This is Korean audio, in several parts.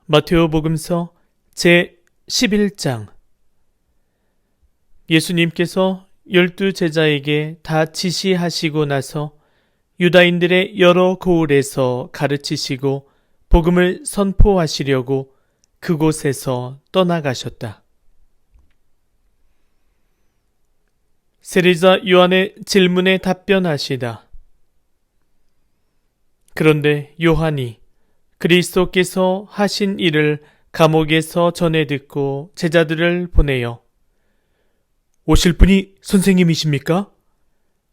마테오복음서 제11장. 예수님께서 12제자에게 다 지시하시고 나서 유다인들의 여러 고을에서 가르치시고 복음을 선포하시려고 그곳에서 떠나가셨다. 세리자 요한의 질문에 답변하시다. 그런데 요한이 그리스도께서 하신 일을 감옥에서 전해 듣고 제자들을 보내어 오실 분이 선생님이십니까?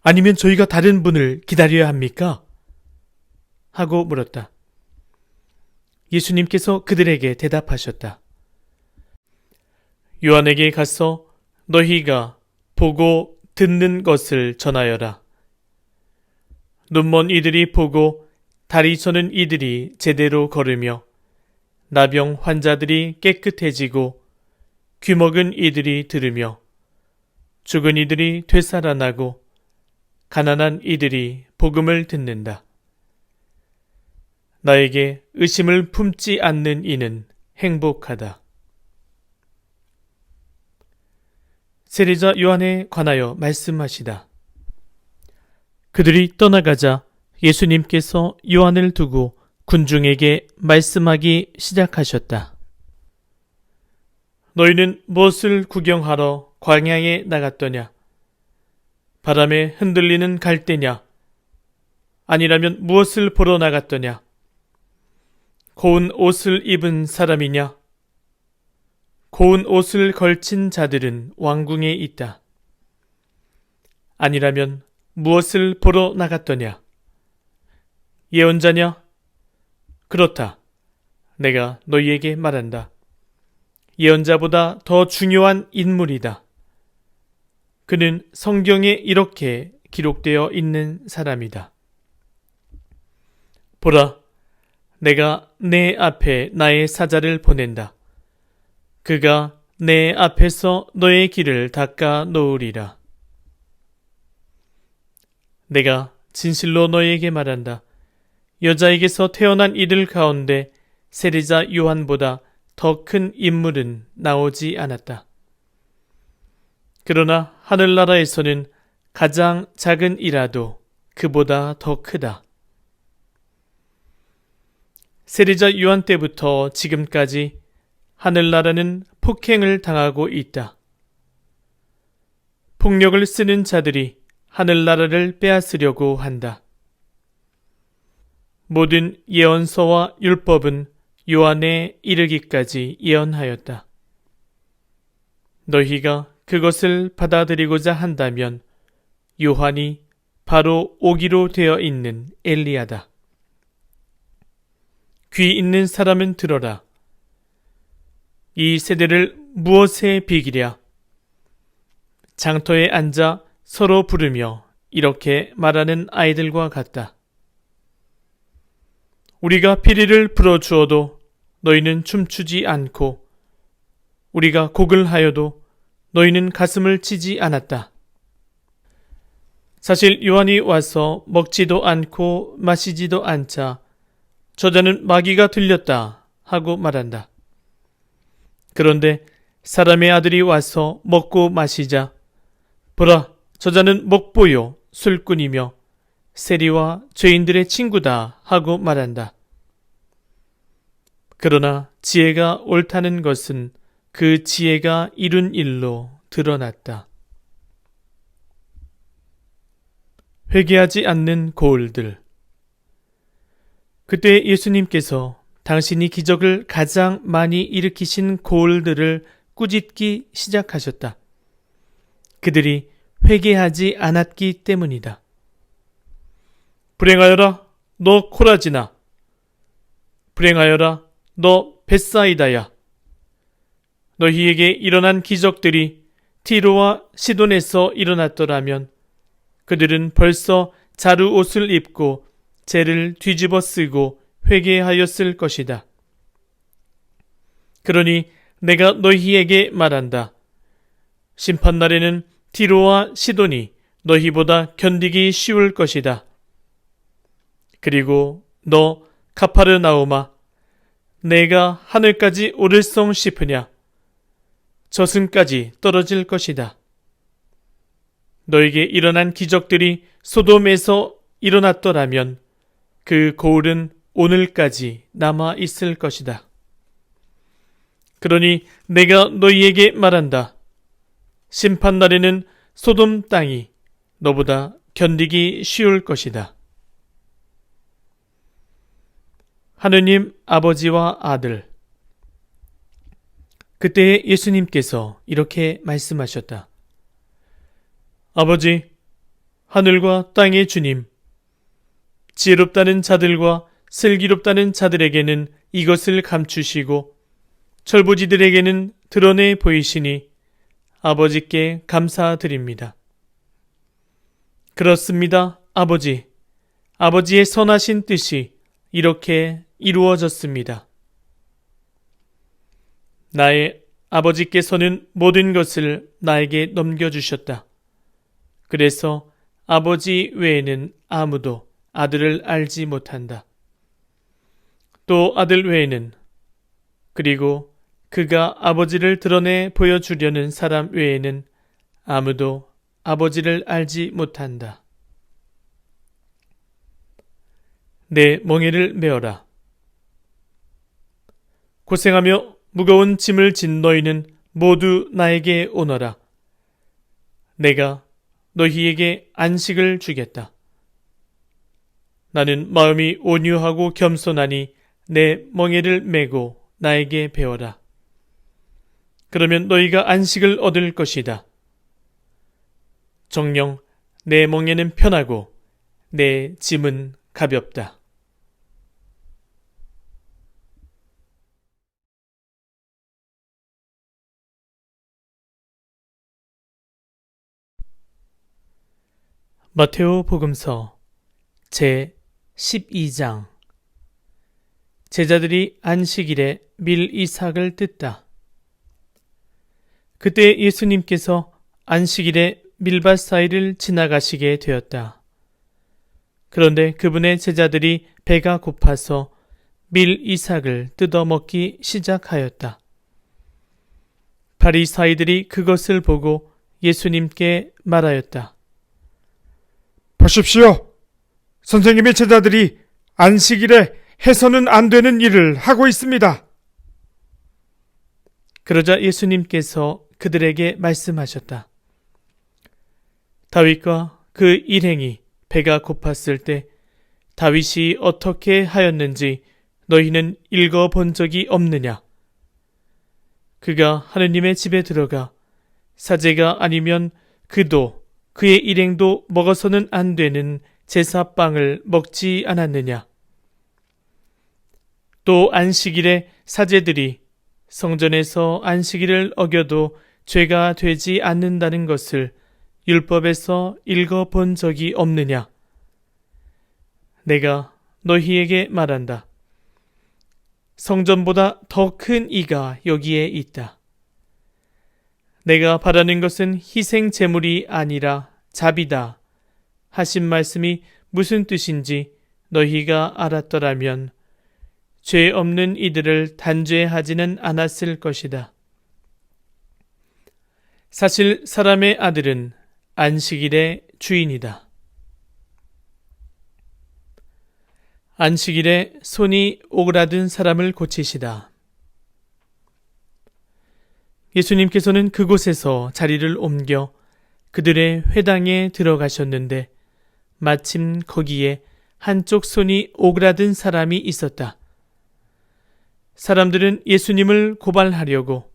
아니면 저희가 다른 분을 기다려야 합니까? 하고 물었다. 예수님께서 그들에게 대답하셨다. 요한에게 가서 너희가 보고 듣는 것을 전하여라. 눈먼 이들이 보고 다리 저는 이들이 제대로 걸으며 나병 환자들이 깨끗해지고 귀먹은 이들이 들으며 죽은 이들이 되살아나고 가난한 이들이 복음을 듣는다. 나에게 의심을 품지 않는 이는 행복하다. 세리자 요한에 관하여 말씀하시다. 그들이 떠나가자 예수님께서 요한을 두고 군중에게 말씀하기 시작하셨다. 너희는 무엇을 구경하러 광야에 나갔더냐? 바람에 흔들리는 갈대냐? 아니라면 무엇을 보러 나갔더냐? 고운 옷을 입은 사람이냐? 고운 옷을 걸친 자들은 왕궁에 있다. 아니라면 무엇을 보러 나갔더냐? 예언자냐? 그렇다. 내가 너희에게 말한다. 예언자보다 더 중요한 인물이다. 그는 성경에 이렇게 기록되어 있는 사람이다. 보라, 내가 내 앞에 나의 사자를 보낸다. 그가 내 앞에서 너의 길을 닦아 놓으리라. 내가 진실로 너희에게 말한다. 여자에게서 태어난 이들 가운데 세리자 요한보다 더 큰 인물은 나오지 않았다. 그러나 하늘나라에서는 가장 작은 이라도 그보다 더 크다. 세리자 요한 때부터 지금까지 하늘나라는 폭행을 당하고 있다. 폭력을 쓰는 자들이 하늘나라를 빼앗으려고 한다. 모든 예언서와 율법은 요한에 이르기까지 예언하였다. 너희가 그것을 받아들이고자 한다면 요한이 바로 오기로 되어 있는 엘리야다. 귀 있는 사람은 들어라. 이 세대를 무엇에 비기랴? 장터에 앉아 서로 부르며 이렇게 말하는 아이들과 같다. 우리가 피리를 불어주어도 너희는 춤추지 않고 우리가 곡을 하여도 너희는 가슴을 치지 않았다. 사실 요한이 와서 먹지도 않고 마시지도 않자 저자는 마귀가 들렸다 하고 말한다. 그런데 사람의 아들이 와서 먹고 마시자 보라, 저자는 먹보요 술꾼이며 세리와 죄인들의 친구다 하고 말한다. 그러나 지혜가 옳다는 것은 그 지혜가 이룬 일로 드러났다. 회개하지 않는 고을들. 그때 예수님께서 당신이 기적을 가장 많이 일으키신 고을들을 꾸짖기 시작하셨다. 그들이 회개하지 않았기 때문이다. 불행하여라, 너 코라지나. 불행하여라, 너 벳사이다야. 너희에게 일어난 기적들이 티로와 시돈에서 일어났더라면 그들은 벌써 자루 옷을 입고 재를 뒤집어 쓰고 회개하였을 것이다. 그러니 내가 너희에게 말한다. 심판날에는 티로와 시돈이 너희보다 견디기 쉬울 것이다. 그리고 너 카파르나움아, 내가 하늘까지 오를성 싶으냐? 저승까지 떨어질 것이다. 너에게 일어난 기적들이 소돔에서 일어났더라면 그 고울은 오늘까지 남아 있을 것이다. 그러니 내가 너희에게 말한다. 심판날에는 소돔 땅이 너보다 견디기 쉬울 것이다. 하느님 아버지와 아들. 그때 예수님께서 이렇게 말씀하셨다. 아버지, 하늘과 땅의 주님, 지혜롭다는 자들과 슬기롭다는 자들에게는 이것을 감추시고 철부지들에게는 드러내 보이시니 아버지께 감사드립니다. 그렇습니다, 아버지. 아버지의 선하신 뜻이 이렇게 이루어졌습니다. 나의 아버지께서는 모든 것을 나에게 넘겨주셨다. 그래서 아버지 외에는 아무도 아들을 알지 못한다. 또 아들 외에는, 그리고 그가 아버지를 드러내 보여주려는 사람 외에는 아무도 아버지를 알지 못한다. 내 멍에를 메어라. 고생하며 무거운 짐을 진 너희는 모두 나에게 오너라. 내가 너희에게 안식을 주겠다. 나는 마음이 온유하고 겸손하니 내 멍에를 메고 나에게 배워라. 그러면 너희가 안식을 얻을 것이다. 정녕 내 멍에는 편하고 내 짐은 가볍다. 마테오 복음서 제 12장. 제자들이 안식일에 밀 이삭을 뜯다. 그때 예수님께서 안식일에 밀밭 사이를 지나가시게 되었다. 그런데 그분의 제자들이 배가 고파서 밀 이삭을 뜯어먹기 시작하였다. 바리사이들이 그것을 보고 예수님께 말하였다. 보십시오. 선생님의 제자들이 안식일에 해서는 안 되는 일을 하고 있습니다. 그러자 예수님께서 그들에게 말씀하셨다. 다윗과 그 일행이 배가 고팠을 때 다윗이 어떻게 하였는지 너희는 읽어본 적이 없느냐? 그가 하느님의 집에 들어가 사제가 아니면 그도 그의 일행도 먹어서는 안 되는 제사빵을 먹지 않았느냐? 또 안식일에 사제들이 성전에서 안식일을 어겨도 죄가 되지 않는다는 것을 율법에서 읽어본 적이 없느냐? 내가 너희에게 말한다. 성전보다 더 큰 이가 여기에 있다. 내가 바라는 것은 희생 제물이 아니라 자비다 하신 말씀이 무슨 뜻인지 너희가 알았더라면 죄 없는 이들을 단죄하지는 않았을 것이다. 사실 사람의 아들은 안식일의 주인이다. 안식일에 손이 오그라든 사람을 고치시다. 예수님께서는 그곳에서 자리를 옮겨 그들의 회당에 들어가셨는데 마침 거기에 한쪽 손이 오그라든 사람이 있었다. 사람들은 예수님을 고발하려고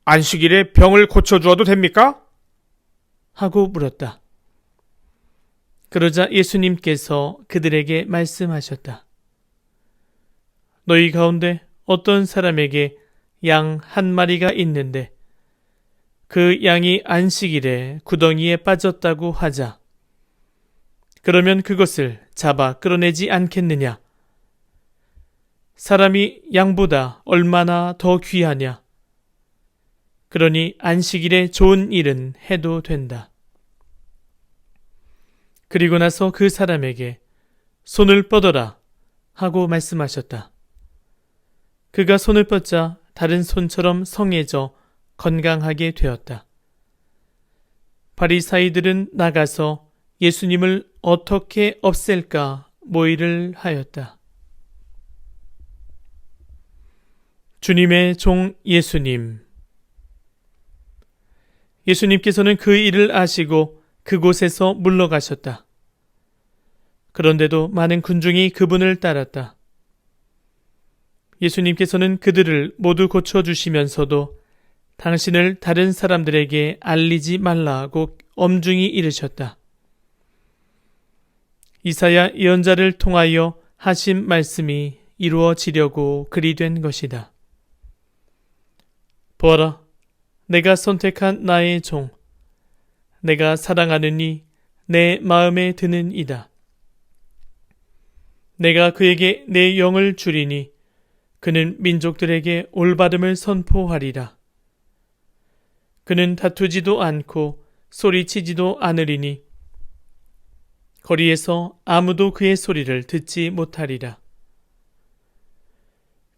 안식일에 병을 고쳐주어도 됩니까? 하고 물었다. 그러자 예수님께서 그들에게 말씀하셨다. 너희 가운데 어떤 사람에게 양 한 마리가 있는데 그 양이 안식일에 구덩이에 빠졌다고 하자. 그러면 그것을 잡아 끌어내지 않겠느냐? 사람이 양보다 얼마나 더 귀하냐? 그러니 안식일에 좋은 일은 해도 된다. 그리고 나서 그 사람에게 손을 뻗어라 하고 말씀하셨다. 그가 손을 뻗자 다른 손처럼 성해져 건강하게 되었다. 바리사이들은 나가서 예수님을 어떻게 없앨까 모의를 하였다. 주님의 종 예수님. 예수님께서는 그 일을 아시고 그곳에서 물러가셨다. 그런데도 많은 군중이 그분을 따랐다. 예수님께서는 그들을 모두 고쳐주시면서도 당신을 다른 사람들에게 알리지 말라고 엄중히 이르셨다. 이사야 예언자를 통하여 하신 말씀이 이루어지려고 그리 된 것이다. 보아라, 내가 선택한 나의 종, 내가 사랑하는 이 내 마음에 드는 이다. 내가 그에게 내 영을 주리니 그는 민족들에게 올바름을 선포하리라. 그는 다투지도 않고 소리치지도 않으리니 거리에서 아무도 그의 소리를 듣지 못하리라.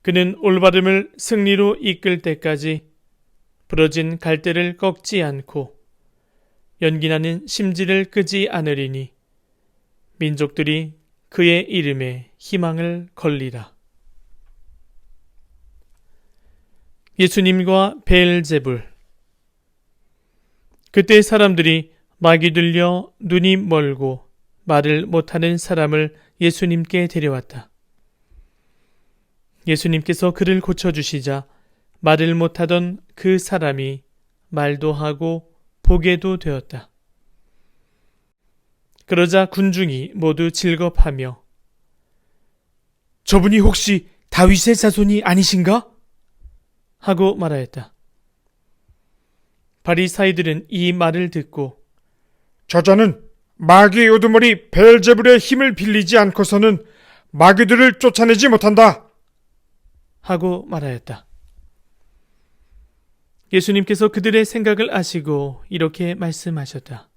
그는 올바름을 승리로 이끌 때까지 부러진 갈대를 꺾지 않고 연기나는 심지를 끄지 않으리니 민족들이 그의 이름에 희망을 걸리라. 예수님과 베엘제불. 그때 사람들이 막이 들려 눈이 멀고 말을 못하는 사람을 예수님께 데려왔다. 예수님께서 그를 고쳐주시자 말을 못하던 그 사람이 말도 하고 보게도 되었다. 그러자 군중이 모두 즐겁하며 저분이 혹시 다윗의 자손이 아니신가? 하고 말하였다. 바리사이들은 이 말을 듣고 저자는 마귀의 우두머리 베엘제불의 힘을 빌리지 않고서는 마귀들을 쫓아내지 못한다 하고 말하였다. 예수님께서 그들의 생각을 아시고 이렇게 말씀하셨다.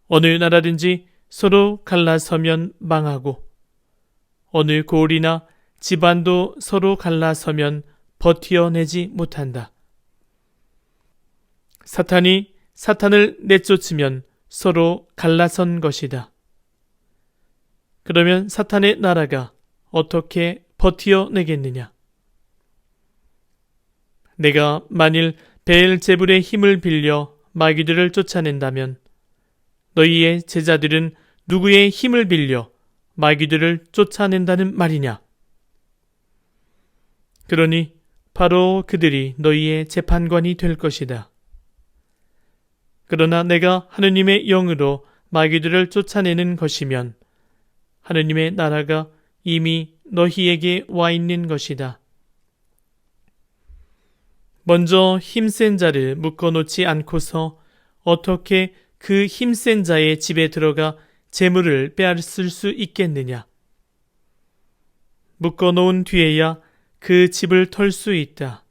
어느 나라든지 서로 갈라서면 망하고 어느 고을이나 집안도 서로 갈라서면 버티어내지 못한다. 사탄이 사탄을 내쫓으면 서로 갈라선 것이다. 그러면 사탄의 나라가 어떻게 버티어내겠느냐? 내가 만일 베엘제불의 힘을 빌려 마귀들을 쫓아낸다면 너희의 제자들은 누구의 힘을 빌려 마귀들을 쫓아낸다는 말이냐? 그러니 바로 그들이 너희의 재판관이 될 것이다. 그러나 내가 하느님의 영으로 마귀들을 쫓아내는 것이면 하느님의 나라가 이미 너희에게 와 있는 것이다. 먼저 힘센 자를 묶어놓지 않고서 어떻게 그 힘센 자의 집에 들어가 재물을 빼앗을 수 있겠느냐? 묶어놓은 뒤에야 그 집을 털 수 있다.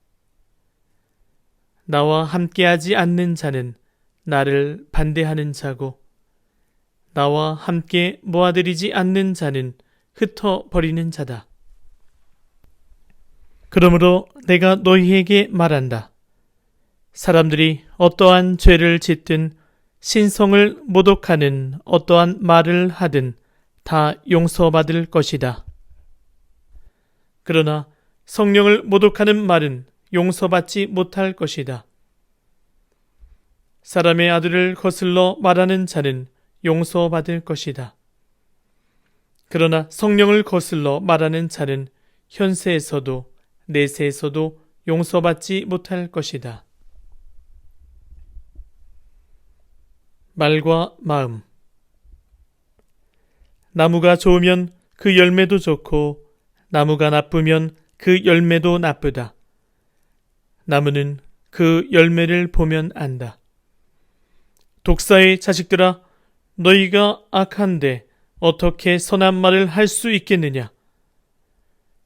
나와 함께하지 않는 자는 나를 반대하는 자고 나와 함께 모아들이지 않는 자는 흩어버리는 자다. 그러므로 내가 너희에게 말한다. 사람들이 어떠한 죄를 짓든 신성을 모독하는 어떠한 말을 하든 다 용서받을 것이다. 그러나 성령을 모독하는 말은 용서받지 못할 것이다. 사람의 아들을 거슬러 말하는 자는 용서받을 것이다. 그러나 성령을 거슬러 말하는 자는 현세에서도 내세에서도 용서받지 못할 것이다. 말과 마음. 나무가 좋으면 그 열매도 좋고 나무가 나쁘면 그 열매도 나쁘다. 나무는 그 열매를 보면 안다. 독사의 자식들아, 너희가 악한데 어떻게 선한 말을 할 수 있겠느냐?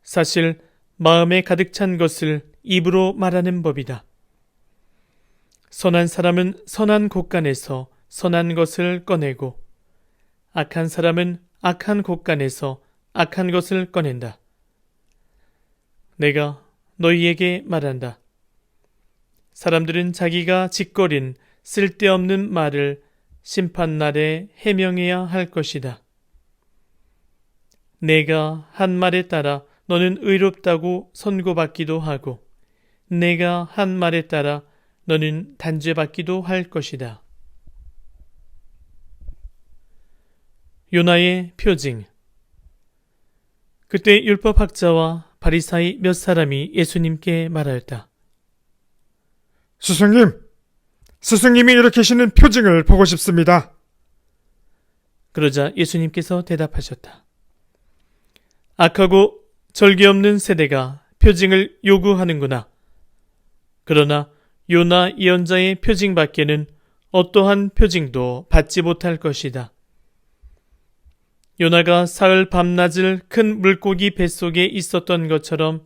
사실 마음에 가득 찬 것을 입으로 말하는 법이다. 선한 사람은 선한 곳간에서 선한 것을 꺼내고 악한 사람은 악한 곳간에서 악한 것을 꺼낸다. 내가 너희에게 말한다. 사람들은 자기가 짓거린 쓸데없는 말을 심판날에 해명해야 할 것이다. 내가 한 말에 따라 너는 의롭다고 선고받기도 하고 내가 한 말에 따라 너는 단죄받기도 할 것이다. 요나의 표징. 그때 율법학자와 바리사이 몇 사람이 예수님께 말하였다. 스승님이 일으키시는 표징을 보고 싶습니다. 그러자 예수님께서 대답하셨다. 악하고 절개 없는 세대가 표징을 요구하는구나. 그러나 요나 예언자의 표징밖에는 어떠한 표징도 받지 못할 것이다. 요나가 사흘 밤낮을 큰 물고기 뱃속에 있었던 것처럼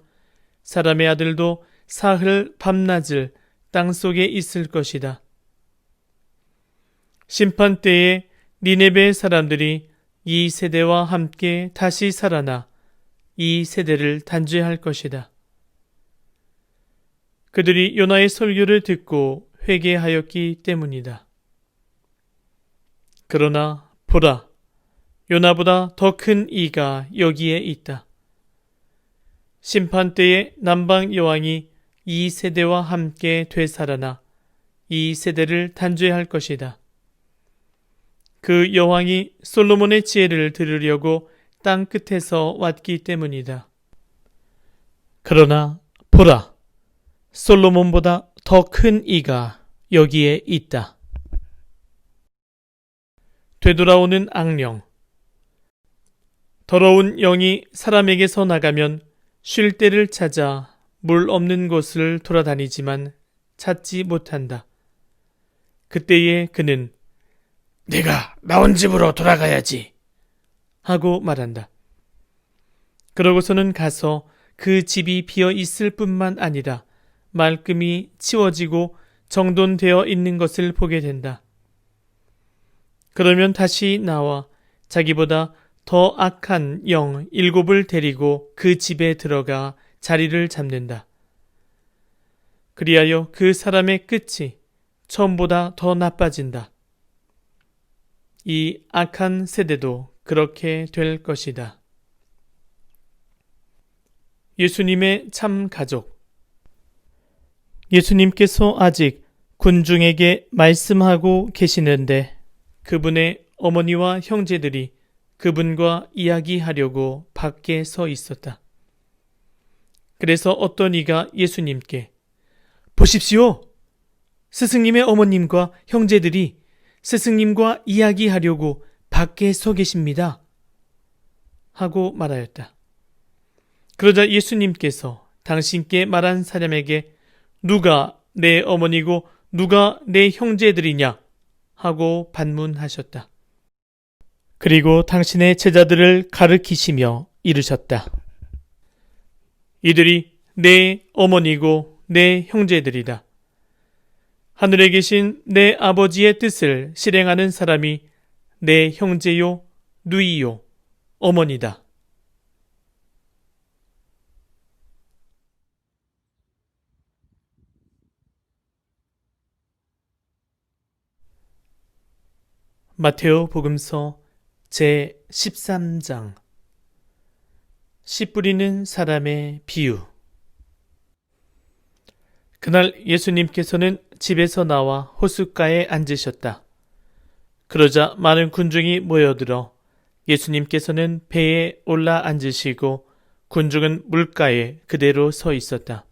사람의 아들도 사흘 밤낮을 땅속에 있을 것이다. 심판 때에 니네베 사람들이 이 세대와 함께 다시 살아나 이 세대를 단죄할 것이다. 그들이 요나의 설교를 듣고 회개하였기 때문이다. 그러나 보라, 요나보다 더 큰 이가 여기에 있다. 심판 때에 남방 여왕이 이 세대와 함께 되살아나 이 세대를 단죄할 것이다. 그 여왕이 솔로몬의 지혜를 들으려고 땅 끝에서 왔기 때문이다. 그러나 보라, 솔로몬보다 더 큰 이가 여기에 있다. 되돌아오는 악령. 더러운 영이 사람에게서 나가면 쉴 때를 찾아 물 없는 곳을 돌아다니지만 찾지 못한다. 그때에 그는 내가 나온 집으로 돌아가야지 하고 말한다. 그러고서는 가서 그 집이 비어 있을 뿐만 아니라 말끔히 치워지고 정돈되어 있는 것을 보게 된다. 그러면 다시 나와 자기보다 더 악한 영 7을 데리고 그 집에 들어가 자리를 잡는다. 그리하여 그 사람의 끝이 처음보다 더 나빠진다. 이 악한 세대도 그렇게 될 것이다. 예수님의 참 가족. 예수님께서 아직 군중에게 말씀하고 계시는데 그분의 어머니와 형제들이 그분과 이야기하려고 밖에 서 있었다. 그래서 어떤 이가 예수님께 보십시오! 스승님의 어머님과 형제들이 스승님과 이야기하려고 밖에 서 계십니다. 하고 말하였다. 그러자 예수님께서 당신께 말한 사람에게 누가 내 어머니고 누가 내 형제들이냐? 하고 반문하셨다. 그리고 당신의 제자들을 가르치시며 이르셨다. 이들이 내 어머니고 내 형제들이다. 하늘에 계신 내 아버지의 뜻을 실행하는 사람이 내 형제요, 누이요, 어머니다. 마테오 복음서 제 13장. 씨 뿌리는 사람의 비유. 그날 예수님께서는 집에서 나와 호숫가에 앉으셨다. 그러자 많은 군중이 모여들어 예수님께서는 배에 올라 앉으시고 군중은 물가에 그대로 서 있었다.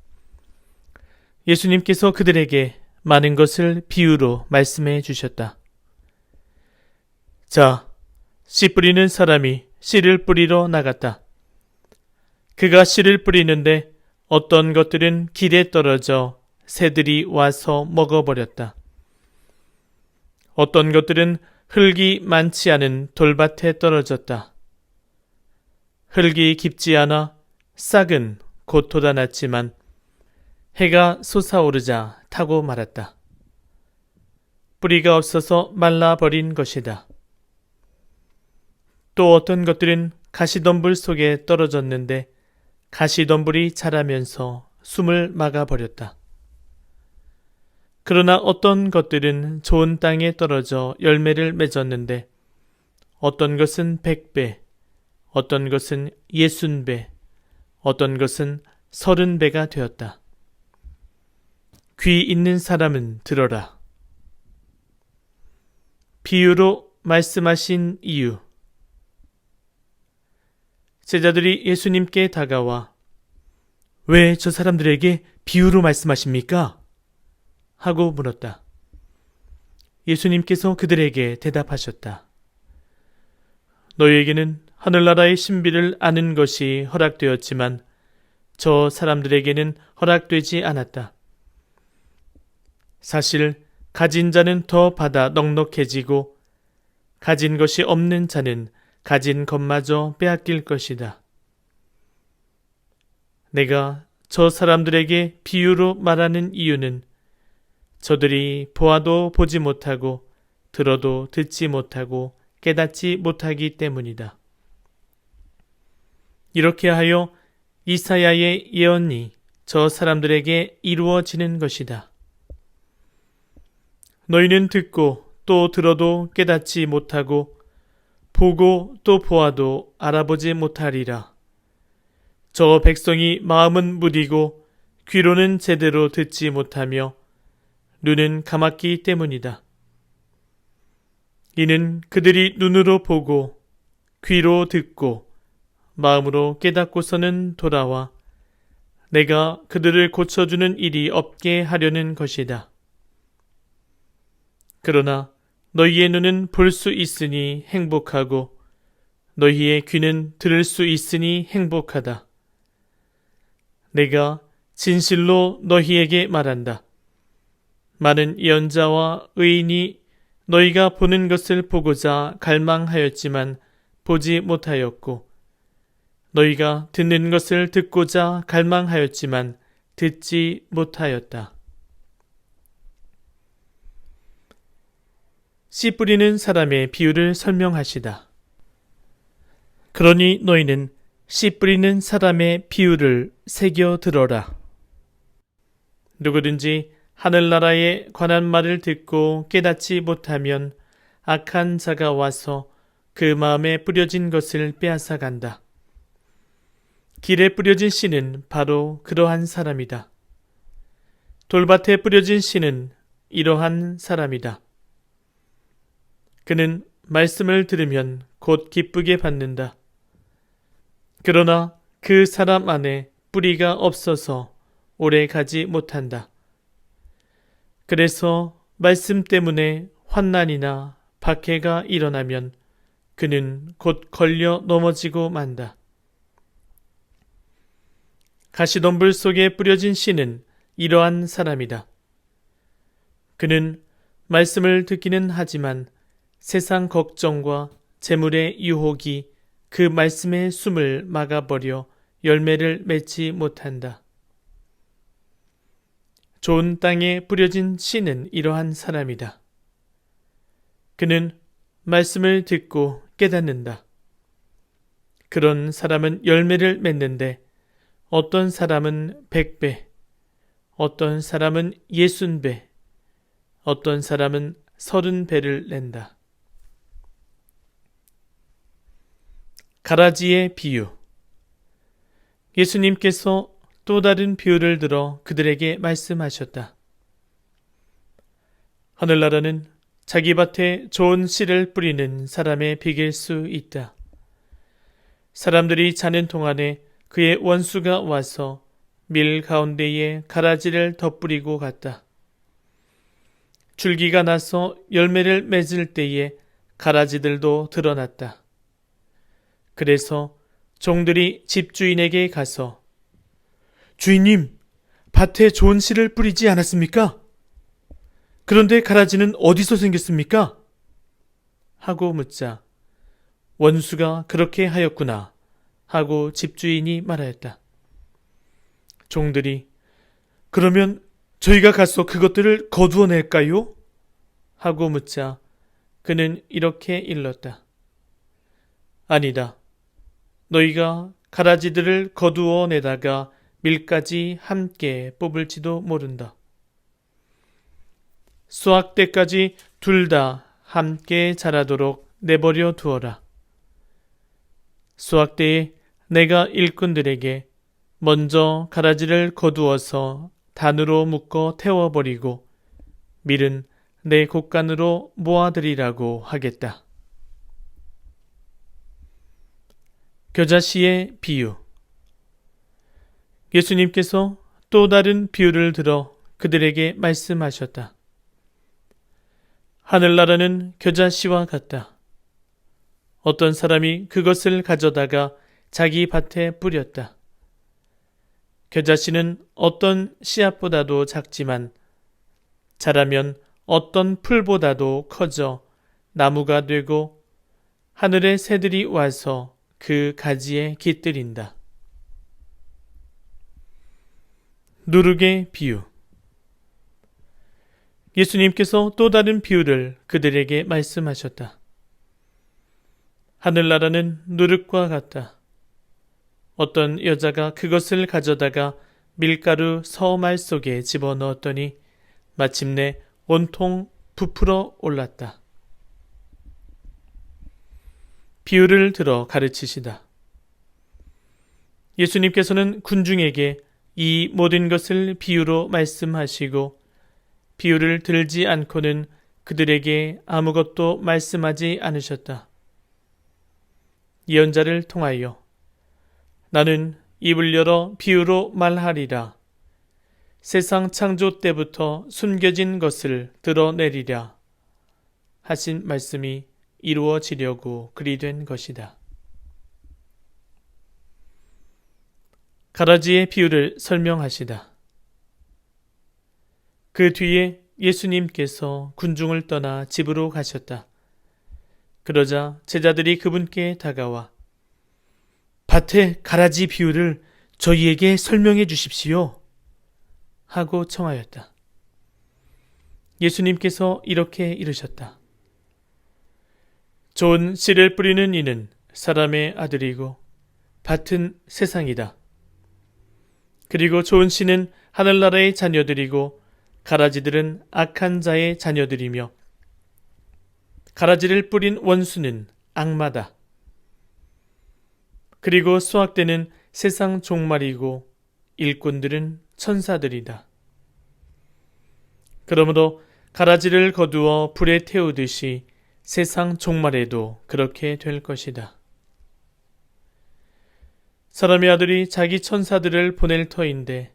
예수님께서 그들에게 많은 것을 비유로 말씀해 주셨다. 자, 씨 뿌리는 사람이 씨를 뿌리러 나갔다. 그가 씨를 뿌리는데 어떤 것들은 길에 떨어져 새들이 와서 먹어버렸다. 어떤 것들은 흙이 많지 않은 돌밭에 떨어졌다. 흙이 깊지 않아 싹은 곧 돋아났지만 해가 솟아오르자 타고 말았다. 뿌리가 없어서 말라버린 것이다. 또 어떤 것들은 가시덤불 속에 떨어졌는데 가시덤불이 자라면서 숨을 막아버렸다. 그러나 어떤 것들은 좋은 땅에 떨어져 열매를 맺었는데 어떤 것은 100배, 어떤 것은 60배, 어떤 것은 30배가 되었다. 귀 있는 사람은 들어라. 비유로 말씀하신 이유. 제자들이 예수님께 다가와 왜 저 사람들에게 비유로 말씀하십니까? 하고 물었다. 예수님께서 그들에게 대답하셨다. 너희에게는 하늘나라의 신비를 아는 것이 허락되었지만 저 사람들에게는 허락되지 않았다. 사실 가진 자는 더 받아 넉넉해지고 가진 것이 없는 자는 가진 것마저 빼앗길 것이다. 내가 저 사람들에게 비유로 말하는 이유는 저들이 보아도 보지 못하고 들어도 듣지 못하고 깨닫지 못하기 때문이다. 이렇게 하여 이사야의 예언이 저 사람들에게 이루어지는 것이다. 너희는 듣고 또 들어도 깨닫지 못하고 보고 또 보아도 알아보지 못하리라. 저 백성이 마음은 무디고 귀로는 제대로 듣지 못하며 눈은 감았기 때문이다. 이는 그들이 눈으로 보고 귀로 듣고 마음으로 깨닫고서는 돌아와 내가 그들을 고쳐주는 일이 없게 하려는 것이다. 그러나 너희의 눈은 볼 수 있으니 행복하고 너희의 귀는 들을 수 있으니 행복하다. 내가 진실로 너희에게 말한다. 많은 예언자와 의인이 너희가 보는 것을 보고자 갈망하였지만 보지 못하였고 너희가 듣는 것을 듣고자 갈망하였지만 듣지 못하였다. 씨 뿌리는 사람의 비유를 설명하시다. 그러니 너희는 씨 뿌리는 사람의 비유를 새겨 들어라. 누구든지 하늘나라에 관한 말을 듣고 깨닫지 못하면 악한 자가 와서 그 마음에 뿌려진 것을 빼앗아 간다. 길에 뿌려진 씨는 바로 그러한 사람이다. 돌밭에 뿌려진 씨는 이러한 사람이다. 그는 말씀을 들으면 곧 기쁘게 받는다. 그러나 그 사람 안에 뿌리가 없어서 오래 가지 못한다. 그래서 말씀 때문에 환난이나 박해가 일어나면 그는 곧 걸려 넘어지고 만다. 가시덤불 속에 뿌려진 씨는 이러한 사람이다. 그는 말씀을 듣기는 하지만 세상 걱정과 재물의 유혹이 그 말씀의 숨을 막아버려 열매를 맺지 못한다. 좋은 땅에 뿌려진 씨는 이러한 사람이다. 그는 말씀을 듣고 깨닫는다. 그런 사람은 열매를 맺는데 어떤 사람은 100배, 어떤 사람은 60배, 어떤 사람은 30배를 낸다. 가라지의 비유. 예수님께서 또 다른 비유를 들어 그들에게 말씀하셨다. 하늘나라는 자기 밭에 좋은 씨를 뿌리는 사람의 비길 수 있다. 사람들이 자는 동안에 그의 원수가 와서 밀 가운데에 가라지를 덧뿌리고 갔다. 줄기가 나서 열매를 맺을 때에 가라지들도 드러났다. 그래서 종들이 집주인에게 가서 주인님, 밭에 좋은 씨를 뿌리지 않았습니까? 그런데 가라지는 어디서 생겼습니까? 하고 묻자 원수가 그렇게 하였구나 하고 집주인이 말하였다. 종들이 그러면 저희가 가서 그것들을 거두어 낼까요? 하고 묻자 그는 이렇게 일렀다. 아니다. 너희가 가라지들을 거두어 내다가 밀까지 함께 뽑을지도 모른다. 수확 때까지 둘 다 함께 자라도록 내버려 두어라. 수확 때에 내가 일꾼들에게 먼저 가라지를 거두어서 단으로 묶어 태워버리고 밀은 내 곡간으로 모아들이라고 하겠다. 겨자씨의 비유. 예수님께서 또 다른 비유를 들어 그들에게 말씀하셨다. 하늘나라는 겨자씨와 같다. 어떤 사람이 그것을 가져다가 자기 밭에 뿌렸다. 겨자씨는 어떤 씨앗보다도 작지만 자라면 어떤 풀보다도 커져 나무가 되고 하늘의 새들이 와서 그 가지에 깃들인다. 누룩의 비유. 예수님께서 또 다른 비유를 그들에게 말씀하셨다. 하늘나라는 누룩과 같다. 어떤 여자가 그것을 가져다가 밀가루 서말 속에 집어넣었더니 마침내 온통 부풀어 올랐다. 비유를 들어 가르치시다. 예수님께서는 군중에게 이 모든 것을 비유로 말씀하시고 비유를 들지 않고는 그들에게 아무것도 말씀하지 않으셨다. 예언자를 통하여 나는 입을 열어 비유로 말하리라. 세상 창조 때부터 숨겨진 것을 드러내리라 하신 말씀이 이루어지려고 그리 된 것이다. 가라지의 비유를 설명하시다. 그 뒤에 예수님께서 군중을 떠나 집으로 가셨다. 그러자 제자들이 그분께 다가와 밭의 가라지 비유를 저희에게 설명해 주십시오 하고 청하였다. 예수님께서 이렇게 이르셨다. 좋은 씨를 뿌리는 이는 사람의 아들이고 밭은 세상이다. 그리고 좋은 씨는 하늘나라의 자녀들이고 가라지들은 악한 자의 자녀들이며 가라지를 뿌린 원수는 악마다. 그리고 수확 때는 세상 종말이고 일꾼들은 천사들이다. 그러므로 가라지를 거두어 불에 태우듯이 세상 종말에도 그렇게 될 것이다. 사람의 아들이 자기 천사들을 보낼 터인데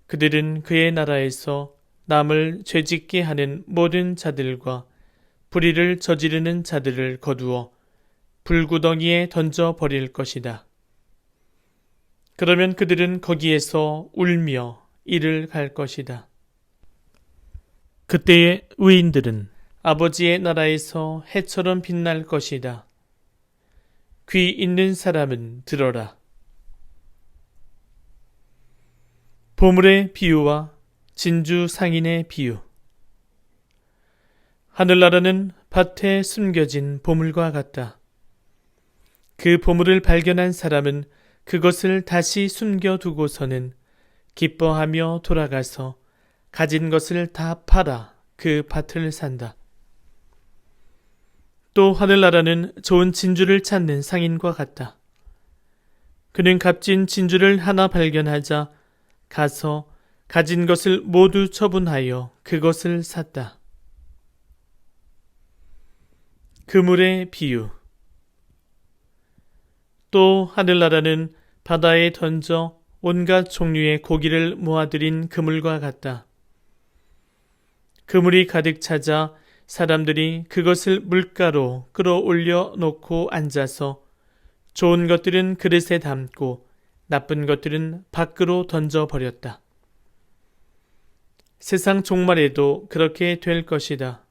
그들은 그의 나라에서 남을 죄짓게 하는 모든 자들과 불의를 저지르는 자들을 거두어 불구덩이에 던져 버릴 것이다. 그러면 그들은 거기에서 울며 이를 갈 것이다. 그때의 의인들은 아버지의 나라에서 해처럼 빛날 것이다. 귀 있는 사람은 들어라. 보물의 비유와 진주 상인의 비유. 하늘나라는 밭에 숨겨진 보물과 같다. 그 보물을 발견한 사람은 그것을 다시 숨겨두고서는 기뻐하며 돌아가서 가진 것을 다 팔아 그 밭을 산다. 또 하늘나라는 좋은 진주를 찾는 상인과 같다. 그는 값진 진주를 하나 발견하자 가서 가진 것을 모두 처분하여 그것을 샀다. 그물의 비유. 또 하늘나라는 바다에 던져 온갖 종류의 고기를 모아들인 그물과 같다. 그물이 가득 차자 사람들이 그것을 물가로 끌어올려 놓고 앉아서 좋은 것들은 그릇에 담고 나쁜 것들은 밖으로 던져버렸다. 세상 종말에도 그렇게 될 것이다.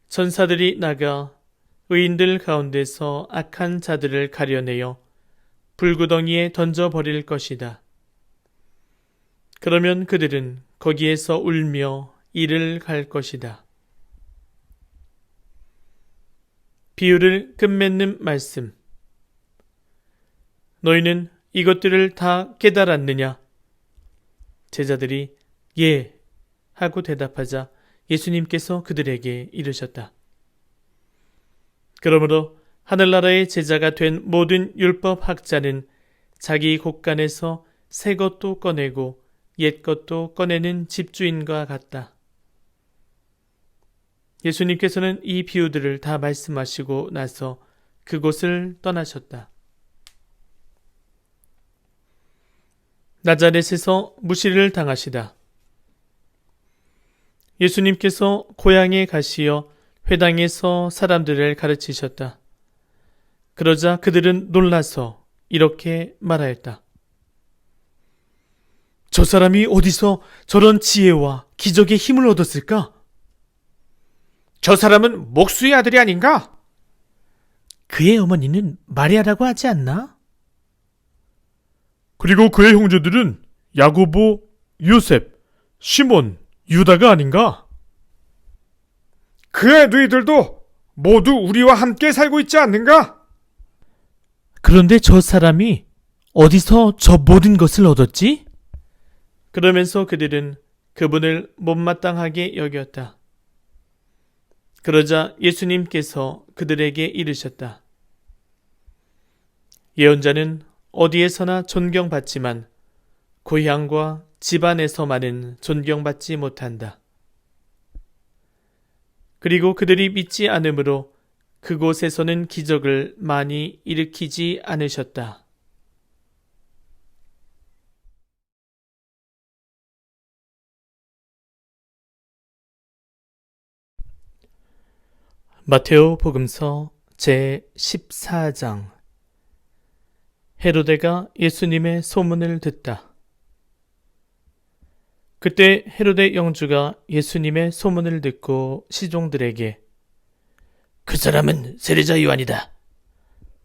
천사들이 나가 의인들 가운데서 악한 자들을 가려내어 불구덩이에 던져버릴 것이다. 그러면 그들은 거기에서 울며 이를 갈 것이다. 비유를 끝맺는 말씀. 너희는 이것들을 다 깨달았느냐? 제자들이 예 하고 대답하자 예수님께서 그들에게 이르셨다. 그러므로 하늘나라의 제자가 된 모든 율법 학자는 자기 곳간에서 새 것도 꺼내고 옛 것도 꺼내는 집주인과 같다. 예수님께서는 이 비유들을 다 말씀하시고 나서 그곳을 떠나셨다. 나자렛에서 무시를 당하시다. 예수님께서 고향에 가시어 회당에서 사람들을 가르치셨다. 그러자 그들은 놀라서 이렇게 말하였다. 저 사람이 어디서 저런 지혜와 기적의 힘을 얻었을까? 저 사람은 목수의 아들이 아닌가? 그의 어머니는 마리아라고 하지 않나? 그리고 그의 형제들은 야고보, 요셉, 시몬, 유다가 아닌가? 그의 누이들도 모두 우리와 함께 살고 있지 않는가? 그런데 저 사람이 어디서 저 모든 것을 얻었지? 그러면서 그들은 그분을 못마땅하게 여겼다. 그러자 예수님께서 그들에게 이르셨다. 예언자는 어디에서나 존경받지만 고향과 집안에서만은 존경받지 못한다. 그리고 그들이 믿지 않으므로 그곳에서는 기적을 많이 일으키지 않으셨다. 마테오 복음서 제14장. 헤로데가 예수님의 소문을 듣다. 그때 헤로데 영주가 예수님의 소문을 듣고 시종들에게 그 사람은 세례자 요한이다.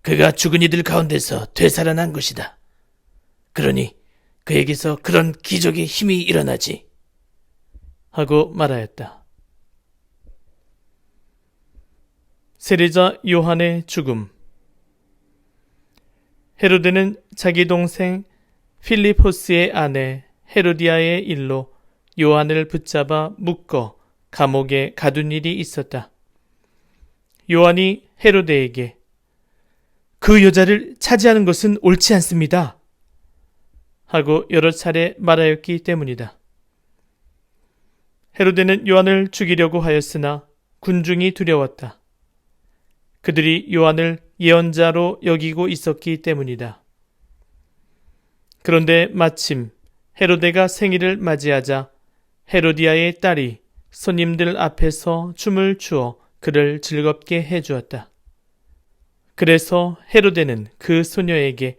그가 죽은 이들 가운데서 되살아난 것이다. 그러니 그에게서 그런 기적의 힘이 일어나지. 하고 말하였다. 세례자 요한의 죽음. 헤로데는 자기 동생 필리포스의 아내 헤로디아의 일로 요한을 붙잡아 묶어 감옥에 가둔 일이 있었다. 요한이 헤로데에게 그 여자를 차지하는 것은 옳지 않습니다. 하고 여러 차례 말하였기 때문이다. 헤로데는 요한을 죽이려고 하였으나 군중이 두려웠다. 그들이 요한을 예언자로 여기고 있었기 때문이다. 그런데 마침 헤로데가 생일을 맞이하자 헤로디아의 딸이 손님들 앞에서 춤을 추어 그를 즐겁게 해주었다. 그래서 헤로데는 그 소녀에게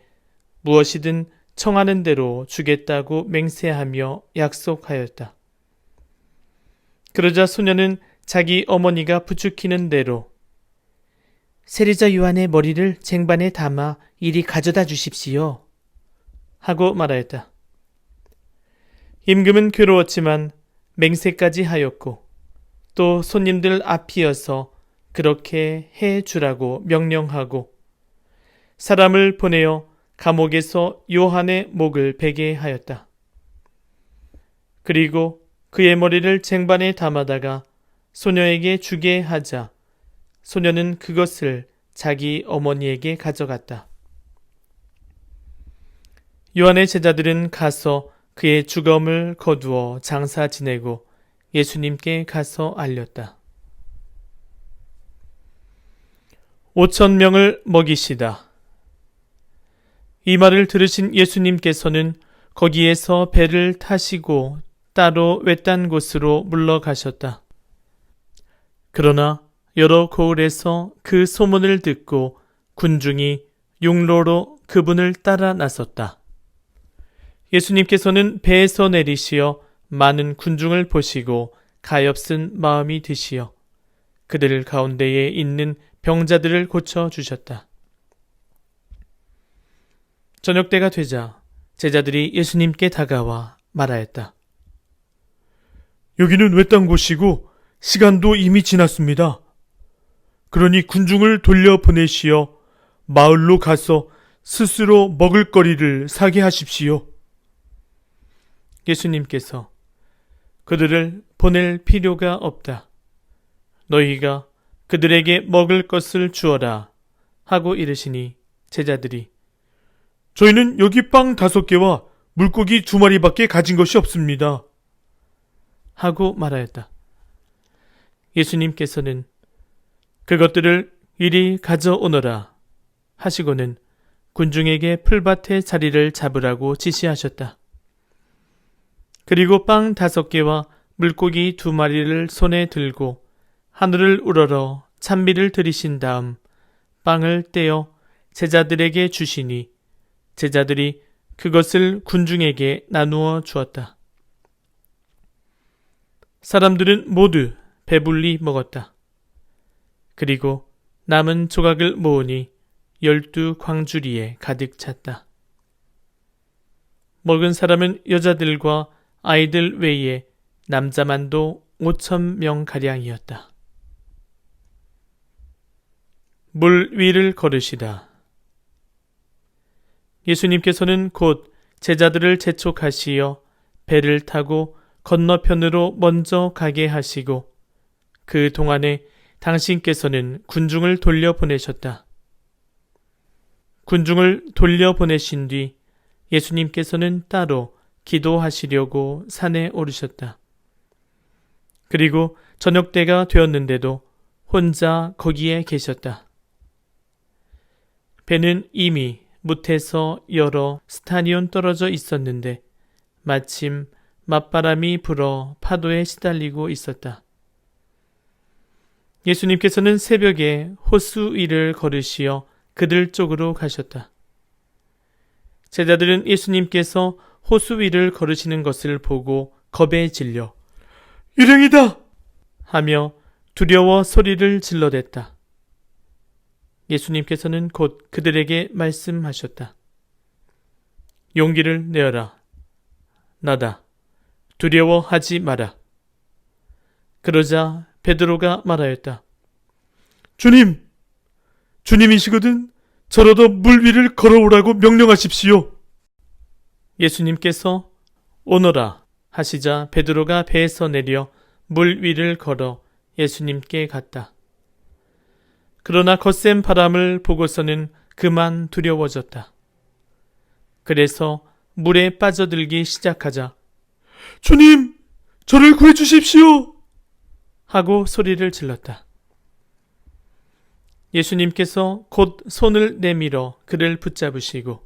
무엇이든 청하는 대로 주겠다고 맹세하며 약속하였다. 그러자 소녀는 자기 어머니가 부추기는 대로 세례자 요한의 머리를 쟁반에 담아 이리 가져다 주십시오. 하고 말하였다. 임금은 괴로웠지만 맹세까지 하였고 또 손님들 앞이어서 그렇게 해 주라고 명령하고 사람을 보내어 감옥에서 요한의 목을 베게 하였다. 그리고 그의 머리를 쟁반에 담아다가 소녀에게 주게 하자 소녀는 그것을 자기 어머니에게 가져갔다. 요한의 제자들은 가서 그의 죽음을 거두어 장사 지내고 예수님께 가서 알렸다. 5,000명을 먹이시다. 이 말을 들으신 예수님께서는 거기에서 배를 타시고 따로 외딴 곳으로 물러가셨다. 그러나 여러 고을에서 그 소문을 듣고 군중이 육로로 그분을 따라 나섰다. 예수님께서는 배에서 내리시어 많은 군중을 보시고 가엾은 마음이 드시어 그들 가운데에 있는 병자들을 고쳐주셨다. 저녁 때가 되자 제자들이 예수님께 다가와 말하였다. 여기는 외딴 곳이고 시간도 이미 지났습니다. 그러니 군중을 돌려보내시어 마을로 가서 스스로 먹을거리를 사게 하십시오. 예수님께서 그들을 보낼 필요가 없다. 너희가 그들에게 먹을 것을 주어라 하고 이르시니 제자들이 저희는 여기 빵 5개와 물고기 2마리밖에 가진 것이 없습니다. 하고 말하였다. 예수님께서는 그것들을 이리 가져오너라 하시고는 군중에게 풀밭에 자리를 잡으라고 지시하셨다. 그리고 빵 5개와 물고기 2마리를 손에 들고 하늘을 우러러 찬미를 드리신 다음 빵을 떼어 제자들에게 주시니 제자들이 그것을 군중에게 나누어 주었다. 사람들은 모두 배불리 먹었다. 그리고 남은 조각을 모으니 12광주리에 가득 찼다. 먹은 사람은 여자들과 아이들 외에 남자만도 5,000명가량이었다. 물 위를 걸으시다. 예수님께서는 곧 제자들을 재촉하시어 배를 타고 건너편으로 먼저 가게 하시고 그 동안에 당신께서는 군중을 돌려보내셨다. 군중을 돌려보내신 뒤 예수님께서는 따로 기도하시려고 산에 오르셨다. 그리고 저녁때가 되었는데도 혼자 거기에 계셨다. 배는 이미 뭇에서 여러 스타니온 떨어져 있었는데 마침 맞바람이 불어 파도에 시달리고 있었다. 예수님께서는 새벽에 호수 위를 걸으시어 그들 쪽으로 가셨다. 제자들은 예수님께서 호수 위를 걸으시는 것을 보고 겁에 질려 일행이다! 하며 두려워 소리를 질러댔다. 예수님께서는 곧 그들에게 말씀하셨다. 용기를 내어라. 나다. 두려워하지 마라. 그러자 베드로가 말하였다. 주님이시거든 저라도 물 위를 걸어오라고 명령하십시오. 예수님께서 오너라 하시자 베드로가 배에서 내려 물 위를 걸어 예수님께 갔다. 그러나 거센 바람을 보고서는 그만 두려워졌다. 그래서 물에 빠져들기 시작하자 주님, 저를 구해주십시오! 하고 소리를 질렀다. 예수님께서 곧 손을 내밀어 그를 붙잡으시고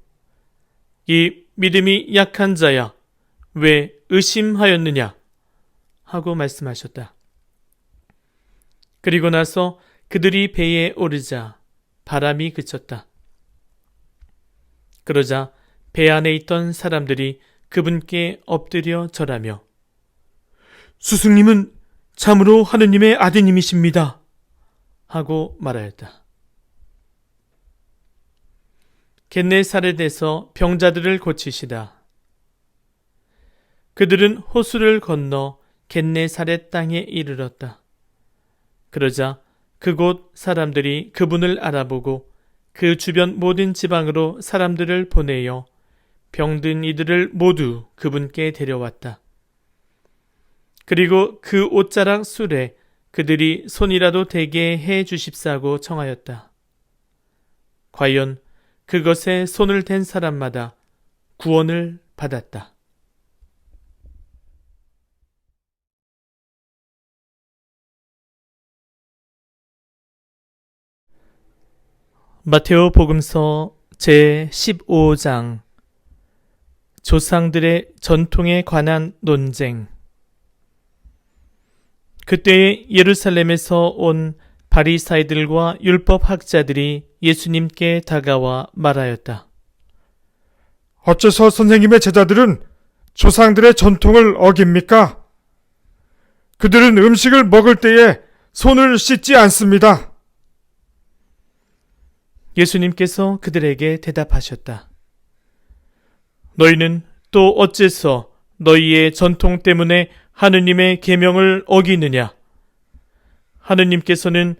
이 믿음이 약한 자야, 왜 의심하였느냐? 하고 말씀하셨다. 그리고 나서 그들이 배에 오르자 바람이 그쳤다. 그러자 배 안에 있던 사람들이 그분께 엎드려 절하며 스승님은 참으로 하느님의 아드님이십니다. 하고 말하였다. 겟네사렛에서 병자들을 고치시다. 그들은 호수를 건너 겟네사렛 땅에 이르렀다. 그러자 그곳 사람들이 그분을 알아보고 그 주변 모든 지방으로 사람들을 보내어 병든 이들을 모두 그분께 데려왔다. 그리고 그 옷자락 술에 그들이 손이라도 대게 해 주십사고 청하였다. 과연 그것에 손을 댄 사람마다 구원을 받았다. 마테오 복음서 제15장 조상들의 전통에 관한 논쟁. 그때에 예루살렘에서 온 바리사이들과 율법학자들이 예수님께 다가와 말하였다. 어째서 선생님의 제자들은 조상들의 전통을 어깁니까? 그들은 음식을 먹을 때에 손을 씻지 않습니다. 예수님께서 그들에게 대답하셨다. 너희는 또 어째서 너희의 전통 때문에 하느님의 계명을 어기느냐? 하느님께서는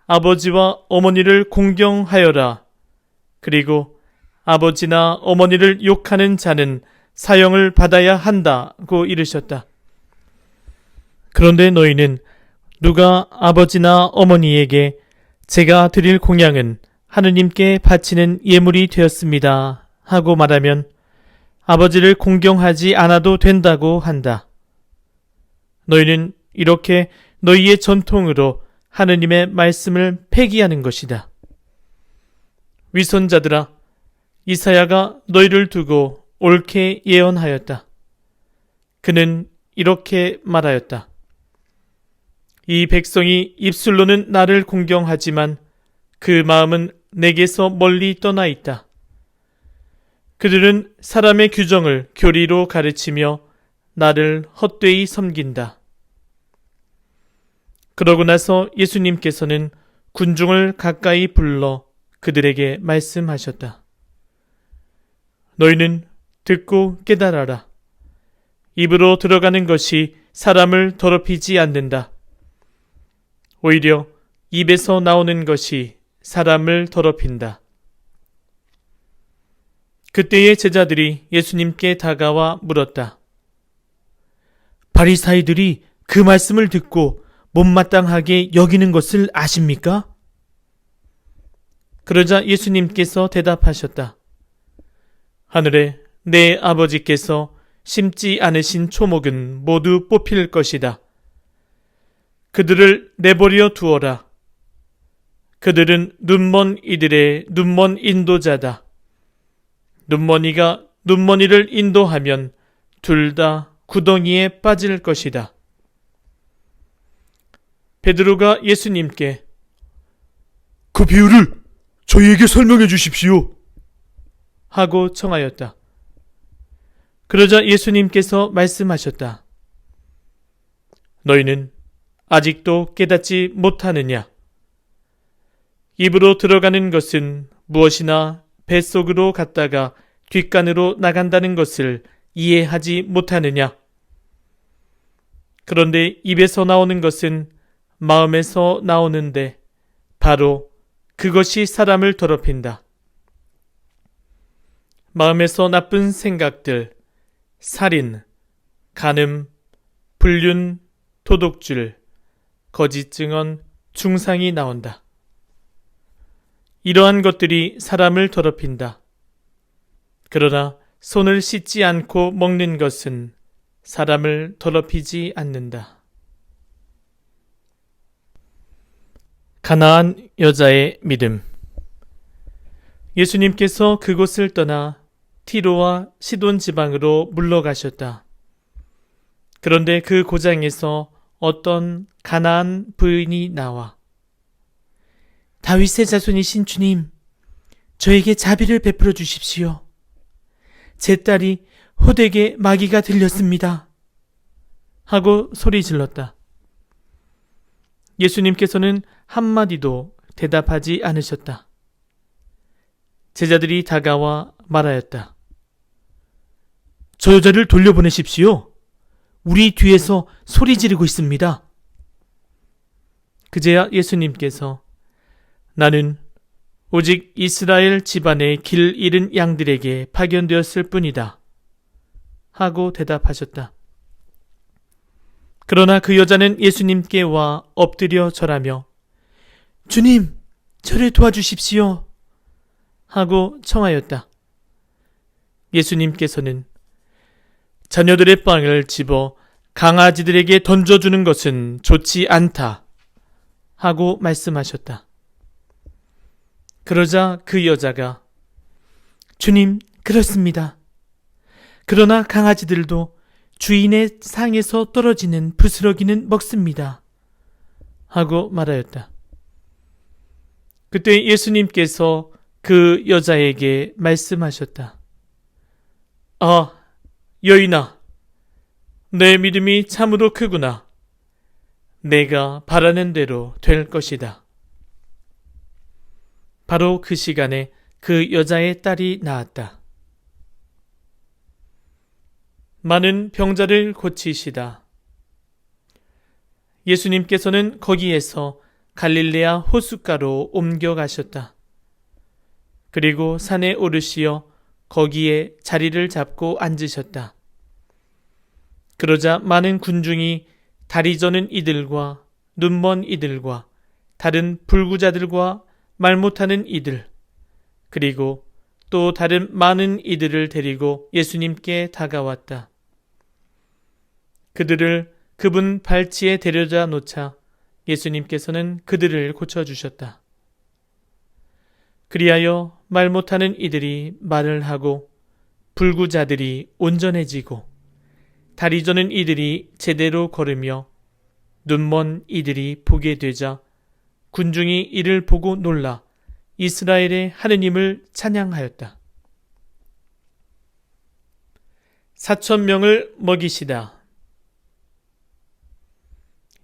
아버지와 어머니를 공경하여라. 그리고 아버지나 어머니를 욕하는 자는 사형을 받아야 한다고 이르셨다. 그런데 너희는 누가 아버지나 어머니에게 제가 드릴 공양은 하느님께 바치는 예물이 되었습니다 하고 말하면 아버지를 공경하지 않아도 된다고 한다. 너희는 이렇게 너희의 전통으로 하느님의 말씀을 폐기하는 것이다. 위선자들아, 이사야가 너희를 두고 옳게 예언하였다. 그는 이렇게 말하였다. 이 백성이 입술로는 나를 공경하지만 그 마음은 내게서 멀리 떠나 있다. 그들은 사람의 규정을 교리로 가르치며 나를 헛되이 섬긴다. 그러고 나서 예수님께서는 군중을 가까이 불러 그들에게 말씀하셨다. 너희는 듣고 깨달아라. 입으로 들어가는 것이 사람을 더럽히지 않는다. 오히려 입에서 나오는 것이 사람을 더럽힌다. 그때의 제자들이 예수님께 다가와 물었다. 바리사이들이 그 말씀을 듣고 못마땅하게 여기는 것을 아십니까? 그러자 예수님께서 대답하셨다. 하늘에 내 아버지께서 심지 않으신 초목은 모두 뽑힐 것이다. 그들을 내버려 두어라. 그들은 눈먼 이들의 눈먼 인도자다. 눈먼이가 눈먼이를 인도하면 둘 다 구덩이에 빠질 것이다. 베드로가 예수님께 그 비유를 저희에게 설명해 주십시오 하고 청하였다. 그러자 예수님께서 말씀하셨다. 너희는 아직도 깨닫지 못하느냐? 입으로 들어가는 것은 무엇이나 뱃속으로 갔다가 뒷간으로 나간다는 것을 이해하지 못하느냐? 그런데 입에서 나오는 것은 마음에서 나오는데 바로 그것이 사람을 더럽힌다. 마음에서 나쁜 생각들, 살인, 간음, 불륜, 도둑질, 거짓 증언, 중상이 나온다. 이러한 것들이 사람을 더럽힌다. 그러나 손을 씻지 않고 먹는 것은 사람을 더럽히지 않는다. 가나안 여자의 믿음. 예수님께서 그곳을 떠나 티로와 시돈 지방으로 물러가셨다. 그런데 그 고장에서 어떤 가나안 부인이 나와 다윗의 자손이신 주님, 저에게 자비를 베풀어 주십시오. 제 딸이 호되게 마귀가 들렸습니다. 하고 소리 질렀다. 예수님께서는 한마디도 대답하지 않으셨다. 제자들이 다가와 말하였다. 저 여자를 돌려보내십시오. 우리 뒤에서 소리 지르고 있습니다. 그제야 예수님께서 나는 오직 이스라엘 집안의 길 잃은 양들에게 파견되었을 뿐이다. 하고 대답하셨다. 그러나 그 여자는 예수님께 와 엎드려 절하며 주님, 저를 도와주십시오. 하고 청하였다. 예수님께서는 자녀들의 빵을 집어 강아지들에게 던져주는 것은 좋지 않다. 하고 말씀하셨다. 그러자 그 여자가 주님, 그렇습니다. 그러나 강아지들도 주인의 상에서 떨어지는 부스러기는 먹습니다. 하고 말하였다. 그때 예수님께서 그 여자에게 말씀하셨다. 아, 여인아, 내 믿음이 참으로 크구나. 내가 바라는 대로 될 것이다. 바로 그 시간에 그 여자의 딸이 나았다. 많은 병자를 고치시다. 예수님께서는 거기에서 갈릴레아 호숫가로 옮겨가셨다. 그리고 산에 오르시어 거기에 자리를 잡고 앉으셨다. 그러자 많은 군중이 다리 저는 이들과 눈먼 이들과 다른 불구자들과 말 못하는 이들, 그리고 또 다른 많은 이들을 데리고 예수님께 다가왔다. 그들을 그분 발치에 데려다 놓자 예수님께서는 그들을 고쳐주셨다. 그리하여 말 못하는 이들이 말을 하고 불구자들이 온전해지고 다리 저는 이들이 제대로 걸으며 눈먼 이들이 보게 되자 군중이 이를 보고 놀라 이스라엘의 하느님을 찬양하였다. 4,000명을 먹이시다.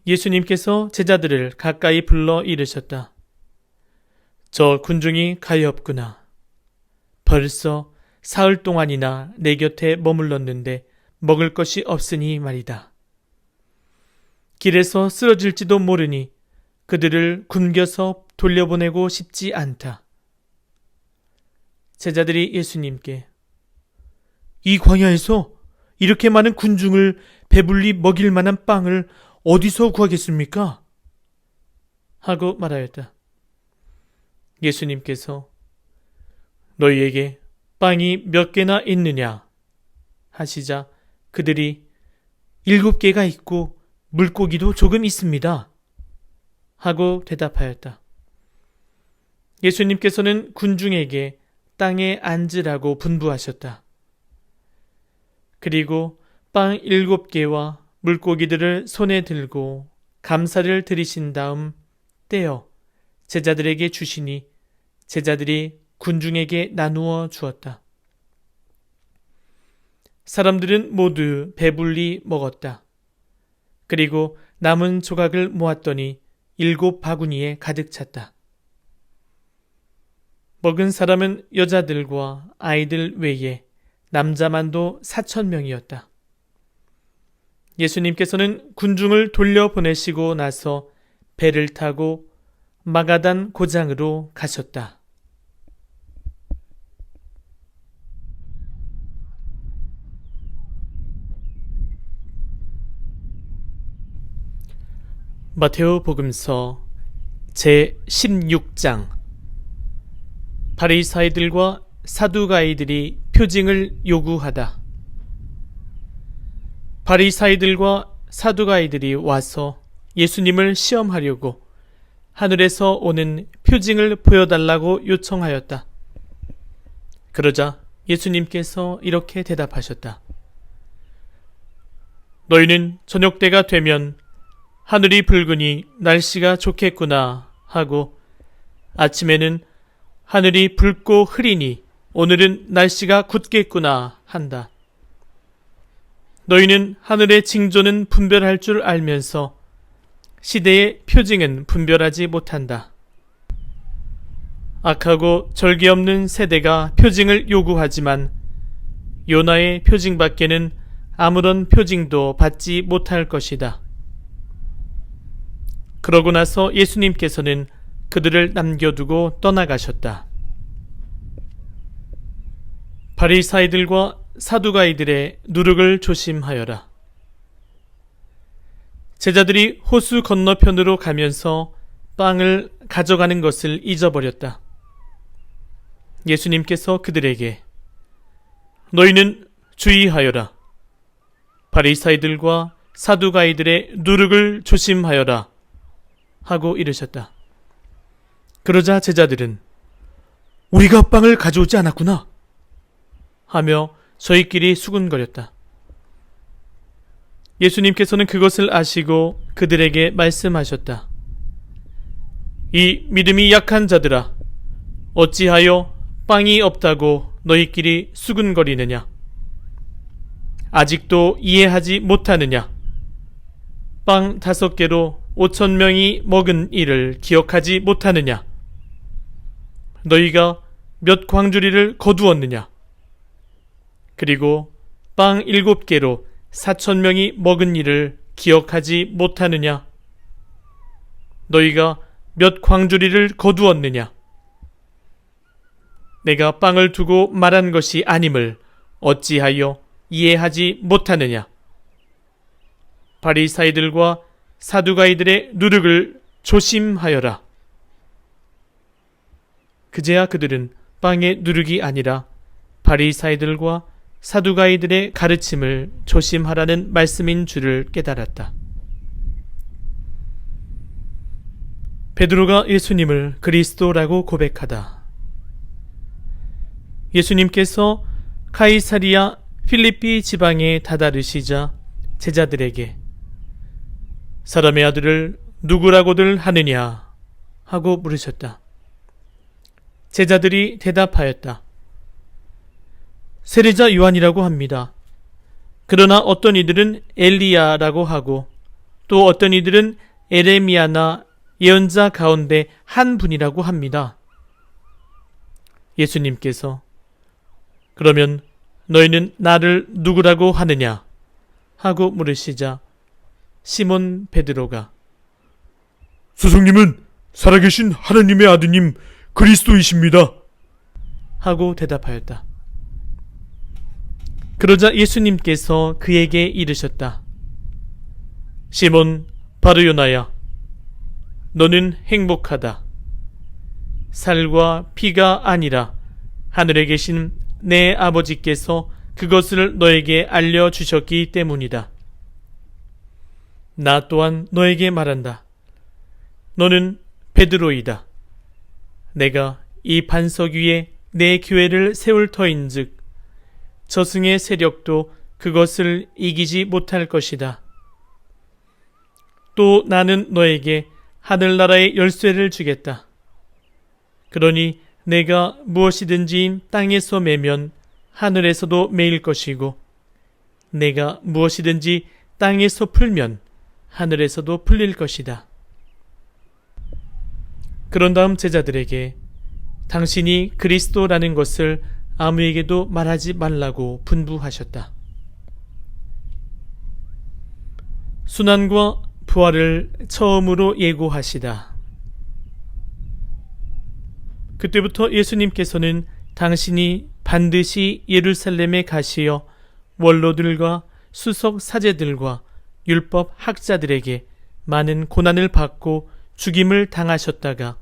예수님께서 제자들을 가까이 불러 이르셨다. 저 군중이 가엾구나. 벌써 사흘 동안이나 내 곁에 머물렀는데 먹을 것이 없으니 말이다. 길에서 쓰러질지도 모르니 그들을 굶겨서 돌려보내고 싶지 않다. 제자들이 예수님께 이 광야에서 이렇게 많은 군중을 배불리 먹일 만한 빵을 어디서 구하겠습니까? 하고 말하였다. 예수님께서 너희에게 빵이 몇 개나 있느냐 하시자 그들이 7개가 있고 물고기도 조금 있습니다. 하고 대답하였다. 예수님께서는 군중에게 땅에 앉으라고 분부하셨다. 그리고 빵 7개와 물고기들을 손에 들고 감사를 드리신 다음 떼어 제자들에게 주시니 제자들이 군중에게 나누어 주었다. 사람들은 모두 배불리 먹었다. 그리고 남은 조각을 모았더니 7 바구니에 가득 찼다. 먹은 사람은 여자들과 아이들 외에 남자만도 4,000명이었다. 예수님께서는 군중을 돌려보내시고 나서 배를 타고 마가단 고장으로 가셨다. 마테오 복음서 제16장. 바리사이들과 사두가이들이 표징을 요구하다. 바리사이들과 사두가이들이 와서 예수님을 시험하려고 하늘에서 오는 표징을 보여달라고 요청하였다. 그러자 예수님께서 이렇게 대답하셨다. 너희는 저녁 때가 되면 하늘이 붉으니 날씨가 좋겠구나 하고 아침에는 하늘이 붉고 흐리니 오늘은 날씨가 굳겠구나 한다. 너희는 하늘의 징조는 분별할 줄 알면서 시대의 표징은 분별하지 못한다. 악하고 절개 없는 세대가 표징을 요구하지만 요나의 표징밖에는 아무런 표징도 받지 못할 것이다. 그러고 나서 예수님께서는 그들을 남겨두고 떠나가셨다. 바리사이들과 사두가이들의 누룩을 조심하여라. 제자들이 호수 건너편으로 가면서 빵을 가져가는 것을 잊어버렸다. 예수님께서 그들에게 너희는 주의하여라. 바리사이들과 사두가이들의 누룩을 조심하여라. 하고 이르셨다. 그러자 제자들은 우리가 빵을 가져오지 않았구나 하며 저희끼리 수군거렸다. 예수님께서는 그것을 아시고 그들에게 말씀하셨다. 이 믿음이 약한 자들아, 어찌하여 빵이 없다고 너희끼리 수군거리느냐? 아직도 이해하지 못하느냐? 빵 5개로 5,000명이 먹은 일을 기억하지 못하느냐? 너희가 몇 광주리를 거두었느냐? 그리고 빵 7개로 4,000명이 먹은 일을 기억하지 못하느냐? 너희가 몇 광주리를 거두었느냐? 내가 빵을 두고 말한 것이 아님을 어찌하여 이해하지 못하느냐? 바리사이들과 사두가이들의 누룩을 조심하여라. 그제야 그들은 빵의 누룩이 아니라 바리사이들과 사두가이들의 가르침을 조심하라는 말씀인 줄을 깨달았다. 베드로가 예수님을 그리스도라고 고백하다. 예수님께서 카이사리아 필리피 지방에 다다르시자 제자들에게 사람의 아들을 누구라고들 하느냐 하고 물으셨다. 제자들이 대답하였다. 세례자 요한이라고 합니다. 그러나 어떤 이들은 엘리야라고 하고 또 어떤 이들은 에레미야나 예언자 가운데 한 분이라고 합니다. 예수님께서 그러면 너희는 나를 누구라고 하느냐 하고 물으시자 시몬 베드로가 스승님은 살아계신 하나님의 아드님 그리스도이십니다 하고 대답하였다. 그러자 예수님께서 그에게 이르셨다. 시몬 바르요나야, 너는 행복하다. 살과 피가 아니라 하늘에 계신 내 아버지께서 그것을 너에게 알려주셨기 때문이다. 나 또한 너에게 말한다. 너는 베드로이다. 내가 이 반석 위에 내 교회를 세울 터인즉 저승의 세력도 그것을 이기지 못할 것이다. 또 나는 너에게 하늘나라의 열쇠를 주겠다. 그러니 내가 무엇이든지 땅에서 매면 하늘에서도 매일 것이고 내가 무엇이든지 땅에서 풀면 하늘에서도 풀릴 것이다. 그런 다음 제자들에게 당신이 그리스도라는 것을 아무에게도 말하지 말라고 분부하셨다. 순환과 부활을 처음으로 예고하시다. 그때부터 예수님께서는 당신이 반드시 예루살렘에 가시어 원로들과 수석 사제들과 율법 학자들에게 많은 고난을 받고 죽임을 당하셨다가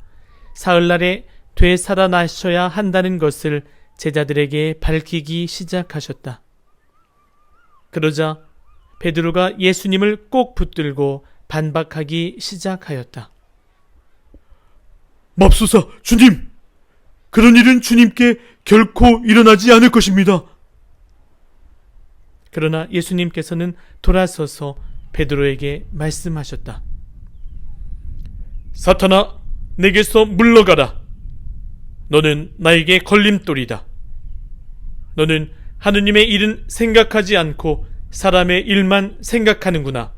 사흘날에 되살아나셔야 한다는 것을 제자들에게 밝히기 시작하셨다. 그러자 베드로가 예수님을 꼭 붙들고 반박하기 시작하였다. 맙소사 주님, 그런 일은 주님께 결코 일어나지 않을 것입니다. 그러나 예수님께서는 돌아서서 베드로에게 말씀하셨다. 사탄아, 내게서 물러가라. 너는 나에게 걸림돌이다. 너는 하느님의 일은 생각하지 않고 사람의 일만 생각하는구나.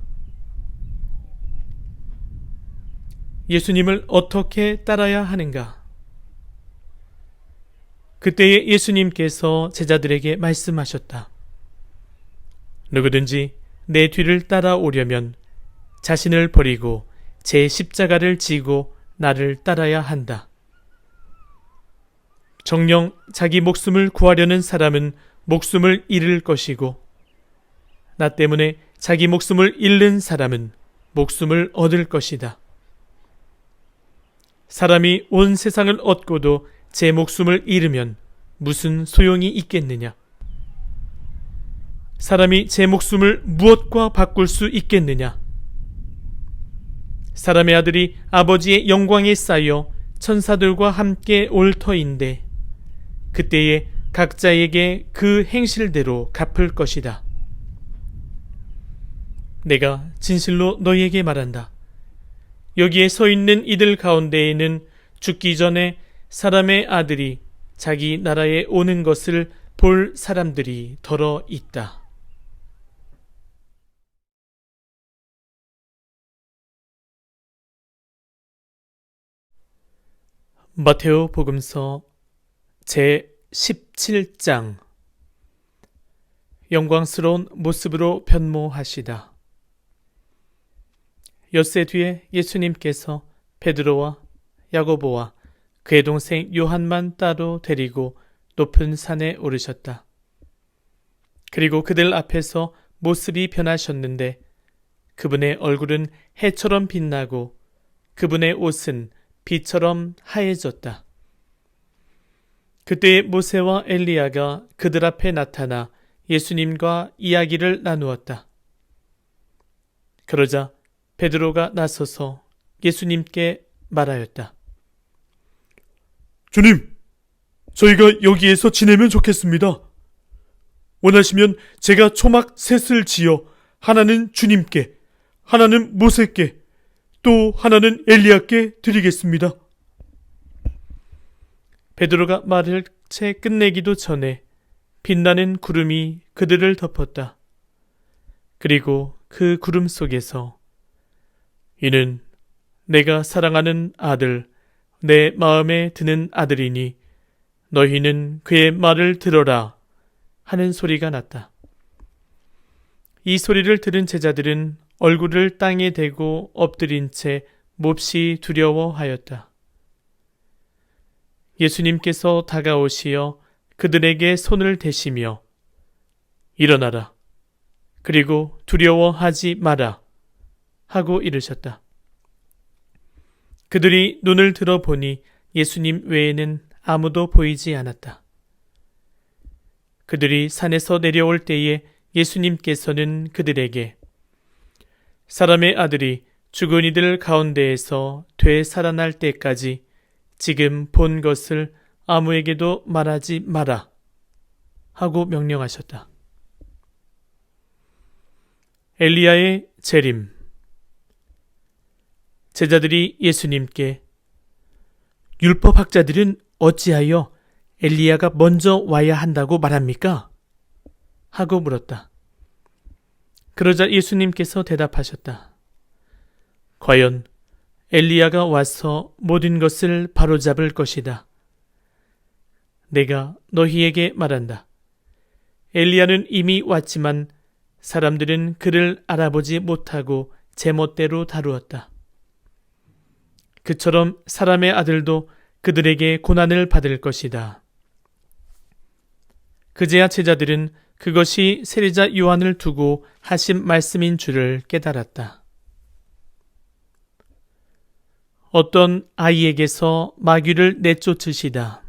예수님을 어떻게 따라야 하는가? 그때에 예수님께서 제자들에게 말씀하셨다. 누구든지 내 뒤를 따라오려면 자신을 버리고 제 십자가를 지고 나를 따라야 한다. 정녕 자기 목숨을 구하려는 사람은 목숨을 잃을 것이고 나 때문에 자기 목숨을 잃는 사람은 목숨을 얻을 것이다. 사람이 온 세상을 얻고도 제 목숨을 잃으면 무슨 소용이 있겠느냐? 사람이 제 목숨을 무엇과 바꿀 수 있겠느냐? 사람의 아들이 아버지의 영광에 쌓여 천사들과 함께 올 터인데 그때에 각자에게 그 행실대로 갚을 것이다. 내가 진실로 너희에게 말한다. 여기에 서 있는 이들 가운데에는 죽기 전에 사람의 아들이 자기 나라에 오는 것을 볼 사람들이 더러 있다. 마테오 복음서 제 17장. 영광스러운 모습으로 변모하시다. 엿새 뒤에 예수님께서 베드로와 야고보와 그의 동생 요한만 따로 데리고 높은 산에 오르셨다. 그리고 그들 앞에서 모습이 변하셨는데 그분의 얼굴은 해처럼 빛나고 그분의 옷은 빛처럼 하얘졌다. 그때 모세와 엘리야가 그들 앞에 나타나 예수님과 이야기를 나누었다. 그러자 베드로가 나서서 예수님께 말하였다. 주님, 저희가 여기에서 지내면 좋겠습니다. 원하시면 제가 초막 셋을 지어 하나는 주님께, 하나는 모세께, 또 하나는 엘리야께 드리겠습니다. 베드로가 말을 채 끝내기도 전에 빛나는 구름이 그들을 덮었다. 그리고 그 구름 속에서 이는 내가 사랑하는 아들, 내 마음에 드는 아들이니 너희는 그의 말을 들어라 하는 소리가 났다. 이 소리를 들은 제자들은 얼굴을 땅에 대고 엎드린 채 몹시 두려워하였다. 예수님께서 다가오시어 그들에게 손을 대시며 일어나라. 그리고 두려워하지 마라. 하고 이르셨다. 그들이 눈을 들어보니 예수님 외에는 아무도 보이지 않았다. 그들이 산에서 내려올 때에 예수님께서는 그들에게 사람의 아들이 죽은 이들 가운데에서 되살아날 때까지 지금 본 것을 아무에게도 말하지 마라 하고 명령하셨다. 엘리야의 재림. 제자들이 예수님께 율법학자들은 어찌하여 엘리야가 먼저 와야 한다고 말합니까? 하고 물었다. 그러자 예수님께서 대답하셨다. 과연 엘리야가 와서 모든 것을 바로잡을 것이다. 내가 너희에게 말한다. 엘리야는 이미 왔지만 사람들은 그를 알아보지 못하고 제멋대로 다루었다. 그처럼 사람의 아들도 그들에게 고난을 받을 것이다. 그제야 제자들은 그것이 세리자 요한을 두고 하신 말씀인 줄을 깨달았다. 어떤 아이에게서 마귀를 내쫓으시다.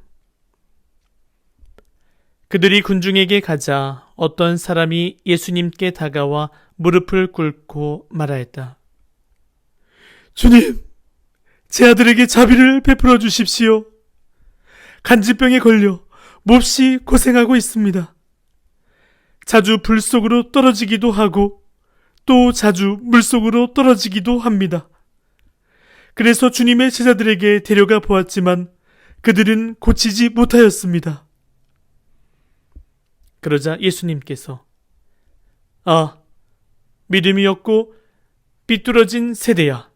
그들이 군중에게 가자 어떤 사람이 예수님께 다가와 무릎을 꿇고 말하였다. 주님, 제 아들에게 자비를 베풀어 주십시오. 간질병에 걸려 몹시 고생하고 있습니다. 자주 불 속으로 떨어지기도 하고 또 자주 물 속으로 떨어지기도 합니다. 그래서 주님의 제자들에게 데려가 보았지만 그들은 고치지 못하였습니다. 그러자 예수님께서 믿음이 없고 삐뚤어진 세대야.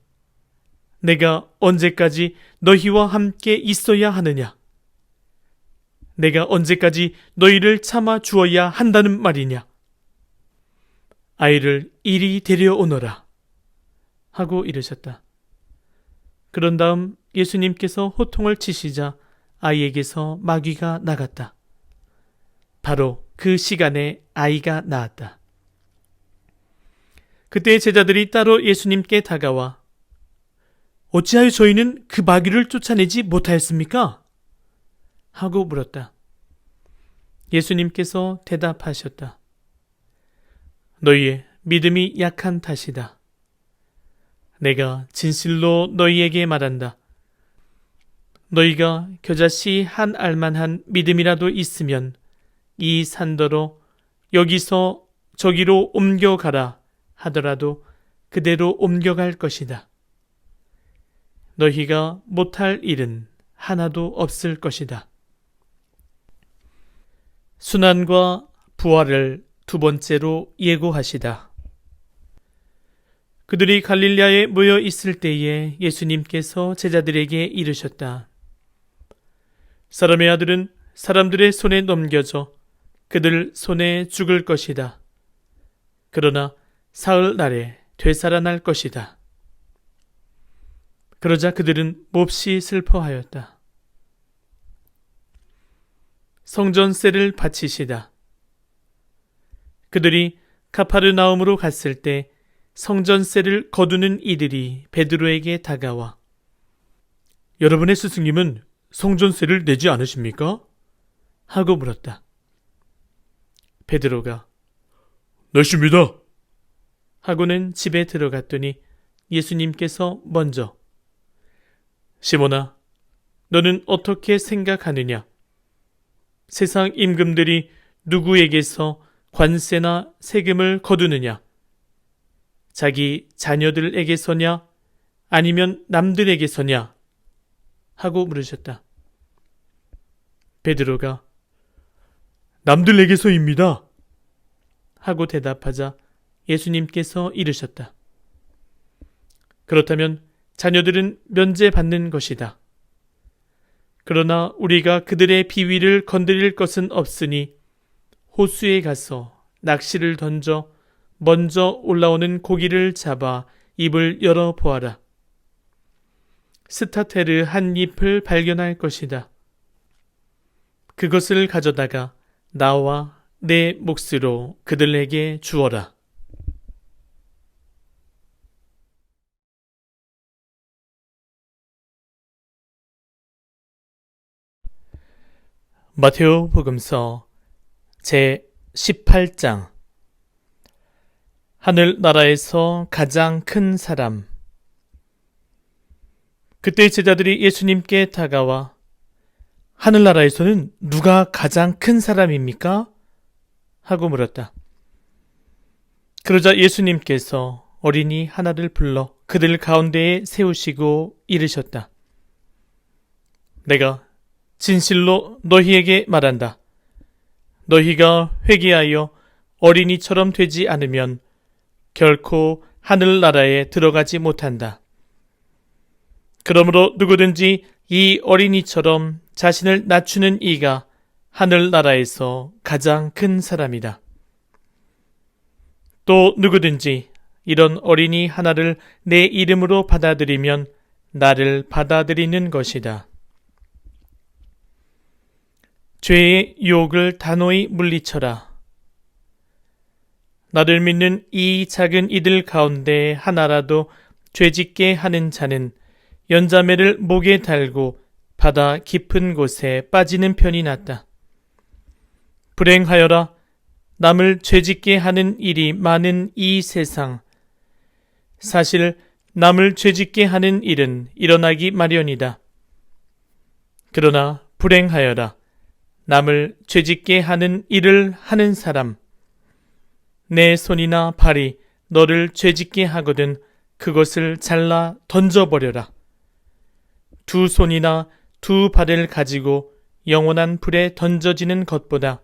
내가 언제까지 너희와 함께 있어야 하느냐? 내가 언제까지 너희를 참아 주어야 한다는 말이냐? 아이를 이리 데려오너라. 하고 이르셨다. 그런 다음 예수님께서 호통을 치시자 아이에게서 마귀가 나갔다. 바로 그 시간에 아이가 나았다. 그때 제자들이 따로 예수님께 다가와 어찌하여 저희는 그 마귀를 쫓아내지 못하였습니까? 하고 물었다. 예수님께서 대답하셨다. 너희의 믿음이 약한 탓이다. 내가 진실로 너희에게 말한다. 너희가 겨자씨 한 알만한 믿음이라도 있으면 이 산더러 여기서 저기로 옮겨가라 하더라도 그대로 옮겨갈 것이다. 너희가 못할 일은 하나도 없을 것이다. 순환과 부활을 두 번째로 예고하시다. 그들이 갈릴리아에 모여 있을 때에 예수님께서 제자들에게 이르셨다. 사람의 아들은 사람들의 손에 넘겨져 그들 손에 죽을 것이다. 그러나 사흘날에 되살아날 것이다. 그러자 그들은 몹시 슬퍼하였다. 성전세를 바치시다. 그들이 가파르나움으로 갔을 때 성전세를 거두는 이들이 베드로에게 다가와 여러분의 스승님은 성전세를 내지 않으십니까? 하고 물었다. 베드로가 냈습니다. 하고는 집에 들어갔더니 예수님께서 먼저 시몬아, 너는 어떻게 생각하느냐? 세상 임금들이 누구에게서 관세나 세금을 거두느냐? 자기 자녀들에게서냐? 아니면 남들에게서냐? 하고 물으셨다. 베드로가 남들에게서입니다. 하고 대답하자 예수님께서 이르셨다. 그렇다면 자녀들은 면제받는 것이다. 그러나 우리가 그들의 비위를 건드릴 것은 없으니 호수에 가서 낚시를 던져 먼저 올라오는 고기를 잡아 입을 열어 보아라. 스타테르 한 잎을 발견할 것이다. 그것을 가져다가 나와 내 몫으로 그들에게 주어라. 마테오 복음서 제 18장. 하늘나라에서 가장 큰 사람. 그때 제자들이 예수님께 다가와 하늘나라에서는 누가 가장 큰 사람입니까? 하고 물었다. 그러자 예수님께서 어린이 하나를 불러 그들 가운데에 세우시고 이르셨다. 내가 진실로 너희에게 말한다. 너희가 회개하여 어린이처럼 되지 않으면 결코 하늘나라에 들어가지 못한다. 그러므로 누구든지 이 어린이처럼 자신을 낮추는 이가 하늘나라에서 가장 큰 사람이다. 또 누구든지 이런 어린이 하나를 내 이름으로 받아들이면 나를 받아들이는 것이다. 죄의 유혹을 단호히 물리쳐라. 나를 믿는 이 작은 이들 가운데 하나라도 죄짓게 하는 자는 연자매를 목에 달고 바다 깊은 곳에 빠지는 편이 낫다. 불행하여라. 남을 죄짓게 하는 일이 많은 이 세상. 사실 남을 죄짓게 하는 일은 일어나기 마련이다. 그러나 불행하여라. 남을 죄짓게 하는 일을 하는 사람. 내 손이나 발이 너를 죄짓게 하거든 그것을 잘라 던져버려라. 두 손이나 두 발을 가지고 영원한 불에 던져지는 것보다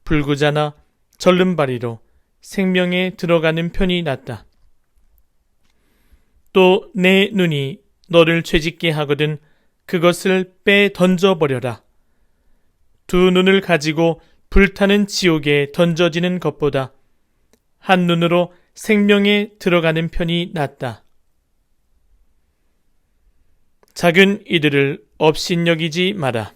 불구자나 절름발이로 생명에 들어가는 편이 낫다. 또 내 눈이 너를 죄짓게 하거든 그것을 빼 던져버려라. 두 눈을 가지고 불타는 지옥에 던져지는 것보다 한 눈으로 생명에 들어가는 편이 낫다. 작은 이들을 업신여기지 마라.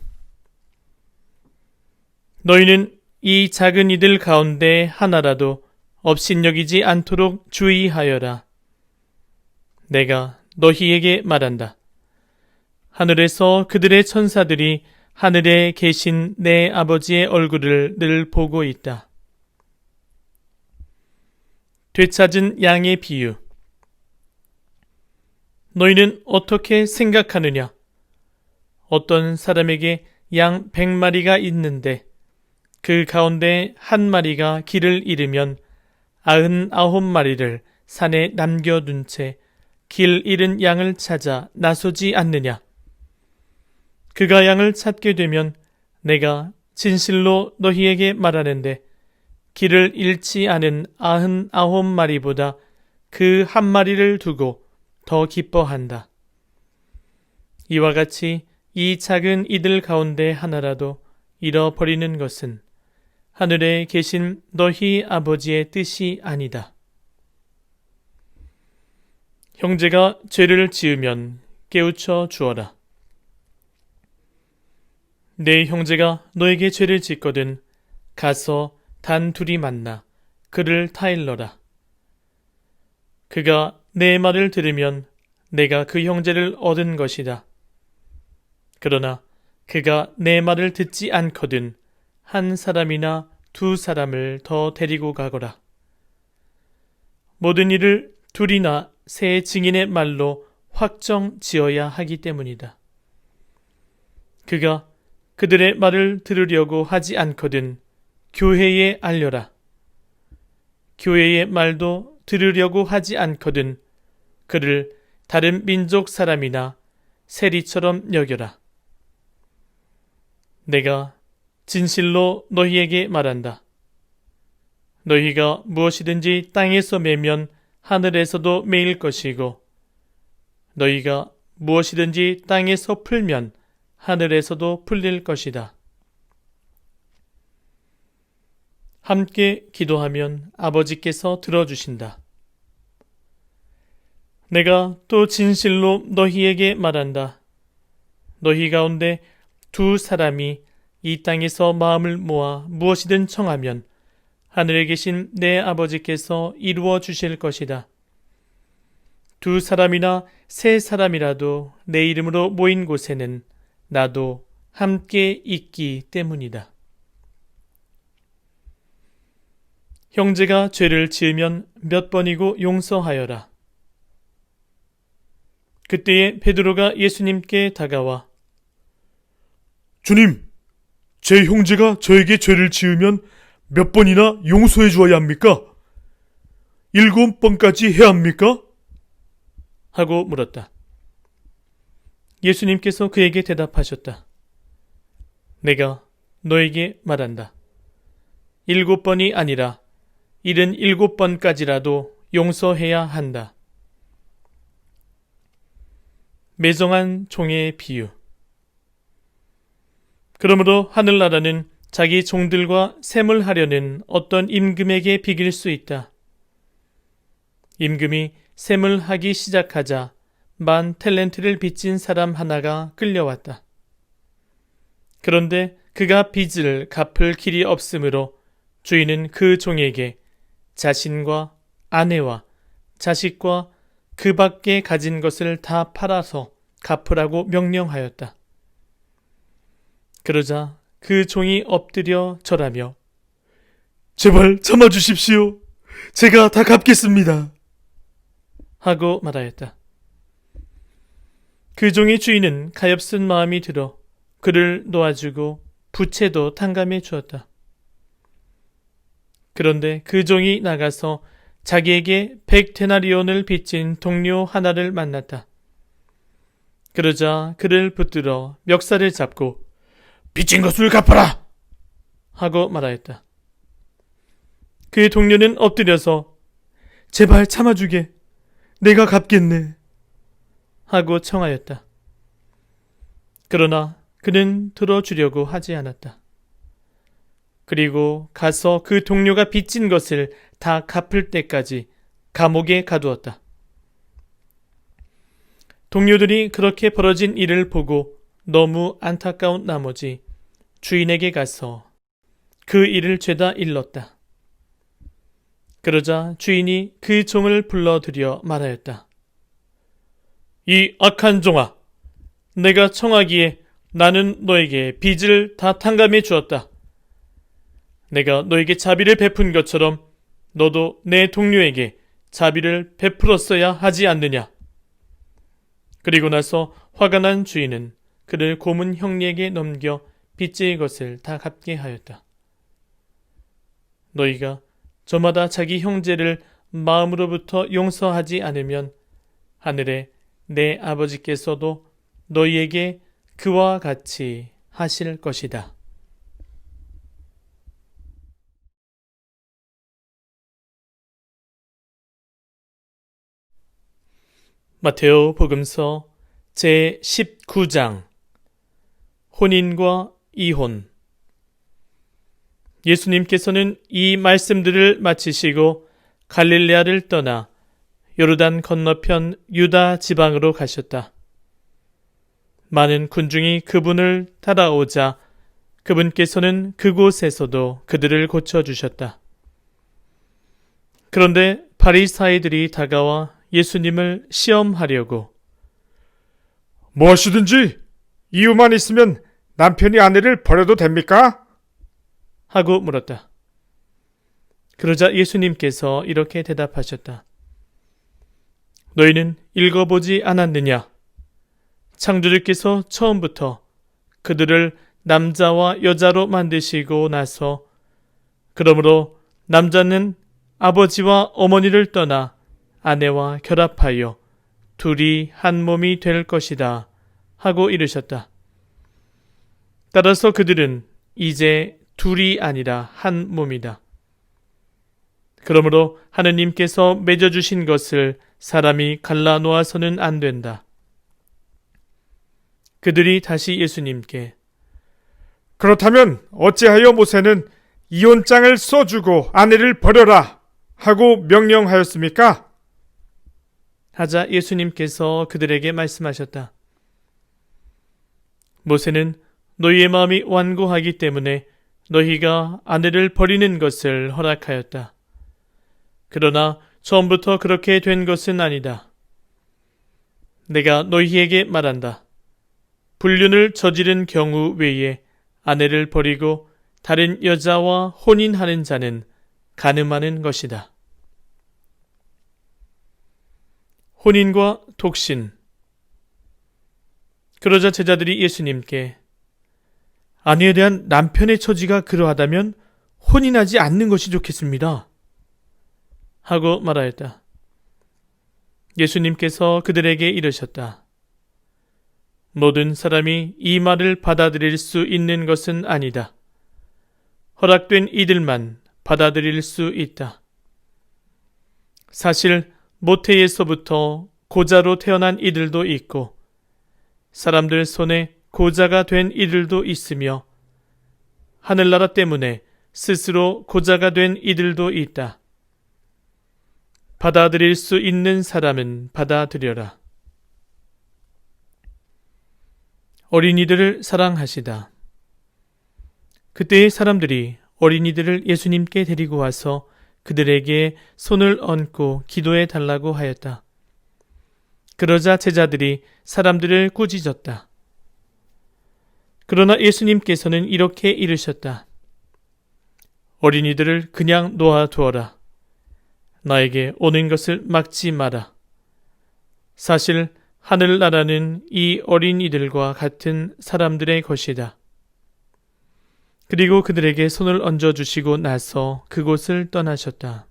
너희는 이 작은 이들 가운데 하나라도 업신여기지 않도록 주의하여라. 내가 너희에게 말한다. 하늘에서 그들의 천사들이 하늘에 계신 내 아버지의 얼굴을 늘 보고 있다. 되찾은 양의 비유. 너희는 어떻게 생각하느냐? 어떤 사람에게 양 100마리가 있는데 그 가운데 한 마리가 길을 잃으면 99마리를 산에 남겨둔 채 길 잃은 양을 찾아 나서지 않느냐? 그가 양을 찾게 되면 내가 진실로 너희에게 말하는데 길을 잃지 않은 99마리보다 그 한 마리를 두고 더 기뻐한다. 이와 같이 이 작은 이들 가운데 하나라도 잃어버리는 것은 하늘에 계신 너희 아버지의 뜻이 아니다. 형제가 죄를 지으면 깨우쳐 주어라. 내 형제가 너에게 죄를 짓거든 가서 단 둘이 만나 그를 타일러라. 그가 내 말을 들으면 내가 그 형제를 얻은 것이다. 그러나 그가 내 말을 듣지 않거든 한 사람이나 두 사람을 더 데리고 가거라. 모든 일을 둘이나 세 증인의 말로 확정 지어야 하기 때문이다. 그가 그들의 말을 들으려고 하지 않거든 교회에 알려라. 교회의 말도 들으려고 하지 않거든 그를 다른 민족 사람이나 세리처럼 여겨라. 내가 진실로 너희에게 말한다. 너희가 무엇이든지 땅에서 매면 하늘에서도 매일 것이고 너희가 무엇이든지 땅에서 풀면 하늘에서도 풀릴 것이다. 함께 기도하면 아버지께서 들어주신다. 내가 또 진실로 너희에게 말한다. 너희 가운데 두 사람이 이 땅에서 마음을 모아 무엇이든 청하면 하늘에 계신 내 아버지께서 이루어 주실 것이다. 두 사람이나 세 사람이라도 내 이름으로 모인 곳에는 나도 함께 있기 때문이다. 형제가 죄를 지으면 몇 번이고 용서하여라. 그때에 베드로가 예수님께 다가와 주님, 제 형제가 저에게 죄를 지으면 몇 번이나 용서해 주어야 합니까? 7번까지 해야 합니까? 하고 물었다. 예수님께서 그에게 대답하셨다. 내가 너에게 말한다. 7번이 아니라 77번까지라도 용서해야 한다. 매정한 종의 비유. 그러므로 하늘나라는 자기 종들과 셈을 하려는 어떤 임금에게 비길 수 있다. 임금이 셈을 하기 시작하자 10,000탤런트를 빚진 사람 하나가 끌려왔다. 그런데 그가 빚을 갚을 길이 없으므로 주인은 그 종에게 자신과 아내와 자식과 그 밖에 가진 것을 다 팔아서 갚으라고 명령하였다. 그러자 그 종이 엎드려 절하며 제발 참아주십시오. 제가 다 갚겠습니다. 하고 말하였다. 그 종의 주인은 가엾은 마음이 들어 그를 놓아주고 부채도 탕감해 주었다. 그런데 그 종이 나가서 자기에게 100데나리온을 빚진 동료 하나를 만났다. 그러자 그를 붙들어 멱살을 잡고 빚진 것을 갚아라! 하고 말하였다. 그 동료는 엎드려서 제발 참아주게. 내가 갚겠네. 하고 청하였다. 그러나 그는 들어주려고 하지 않았다. 그리고 가서 그 동료가 빚진 것을 다 갚을 때까지 감옥에 가두었다. 동료들이 그렇게 벌어진 일을 보고 너무 안타까운 나머지 주인에게 가서 그 일을 죄다 일렀다. 그러자 주인이 그 종을 불러들여 말하였다. 이 악한 종아, 내가 청하기에 나는 너에게 빚을 다 탕감해 주었다. 내가 너에게 자비를 베푼 것처럼 너도 내 동료에게 자비를 베풀었어야 하지 않느냐. 그리고 나서 화가 난 주인은 그를 고문 형리에게 넘겨 빚질 것을 다 갚게 하였다. 너희가 저마다 자기 형제를 마음으로부터 용서하지 않으면 하늘에 내 아버지께서도 너희에게 그와 같이 하실 것이다. 마테오 복음서 제19장 혼인과 이혼. 예수님께서는 이 말씀들을 마치시고 갈릴레아를 떠나 요르단 건너편 유다 지방으로 가셨다. 많은 군중이 그분을 따라오자 그분께서는 그곳에서도 그들을 고쳐주셨다. 그런데 바리사이들이 다가와 예수님을 시험하려고 무엇이든지 이유만 있으면 남편이 아내를 버려도 됩니까? 하고 물었다. 그러자 예수님께서 이렇게 대답하셨다. 너희는 읽어보지 않았느냐? 창조주께서 처음부터 그들을 남자와 여자로 만드시고 나서 그러므로 남자는 아버지와 어머니를 떠나 아내와 결합하여 둘이 한 몸이 될 것이다 하고 이르셨다. 따라서 그들은 이제 둘이 아니라 한 몸이다. 그러므로 하느님께서 맺어주신 것을 사람이 갈라놓아서는 안 된다. 그들이 다시 예수님께 그렇다면 어찌하여 모세는 이혼장을 써주고 아내를 버려라 하고 명령하였습니까? 하자 예수님께서 그들에게 말씀하셨다. 모세는 너희의 마음이 완고하기 때문에 너희가 아내를 버리는 것을 허락하였다. 그러나 처음부터 그렇게 된 것은 아니다. 내가 너희에게 말한다. 불륜을 저지른 경우 외에 아내를 버리고 다른 여자와 혼인하는 자는 간음하는 것이다. 혼인과 독신. 그러자 제자들이 예수님께 아내에 대한 남편의 처지가 그러하다면 혼인하지 않는 것이 좋겠습니다. 하고 말하였다. 예수님께서 그들에게 이르셨다. 모든 사람이 이 말을 받아들일 수 있는 것은 아니다. 허락된 이들만 받아들일 수 있다. 사실 모태에서부터 고자로 태어난 이들도 있고 사람들 손에 고자가 된 이들도 있으며 하늘나라 때문에 스스로 고자가 된 이들도 있다. 받아들일 수 있는 사람은 받아들여라. 어린이들을 사랑하시다. 그때의 사람들이 어린이들을 예수님께 데리고 와서 그들에게 손을 얹고 기도해 달라고 하였다. 그러자 제자들이 사람들을 꾸짖었다. 그러나 예수님께서는 이렇게 이르셨다. 어린이들을 그냥 놓아두어라. 나에게 오는 것을 막지 마라. 사실 하늘나라는 이 어린이들과 같은 사람들의 것이다. 그리고 그들에게 손을 얹어주시고 나서 그곳을 떠나셨다.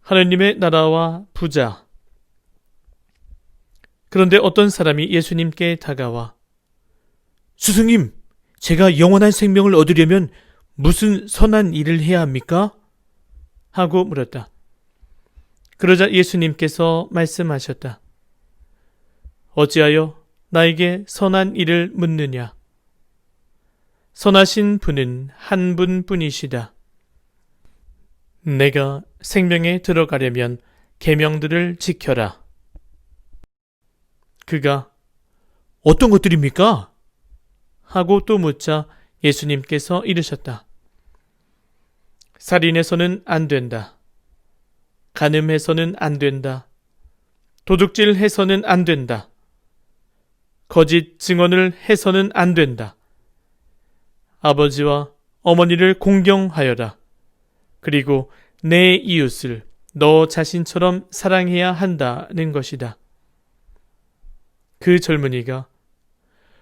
하느님의 나라와 부자. 그런데 어떤 사람이 예수님께 다가와 스승님, 제가 영원한 생명을 얻으려면 무슨 선한 일을 해야 합니까? 하고 물었다. 그러자 예수님께서 말씀하셨다. 어찌하여 나에게 선한 일을 묻느냐? 선하신 분은 한 분뿐이시다. 내가 생명에 들어가려면 계명들을 지켜라. 그가 어떤 것들입니까? 하고 또 묻자 예수님께서 이르셨다. 살인해서는 안 된다. 간음해서는 안 된다. 도둑질해서는 안 된다. 거짓 증언을 해서는 안 된다. 아버지와 어머니를 공경하여라. 그리고 내 이웃을 너 자신처럼 사랑해야 한다는 것이다. 그 젊은이가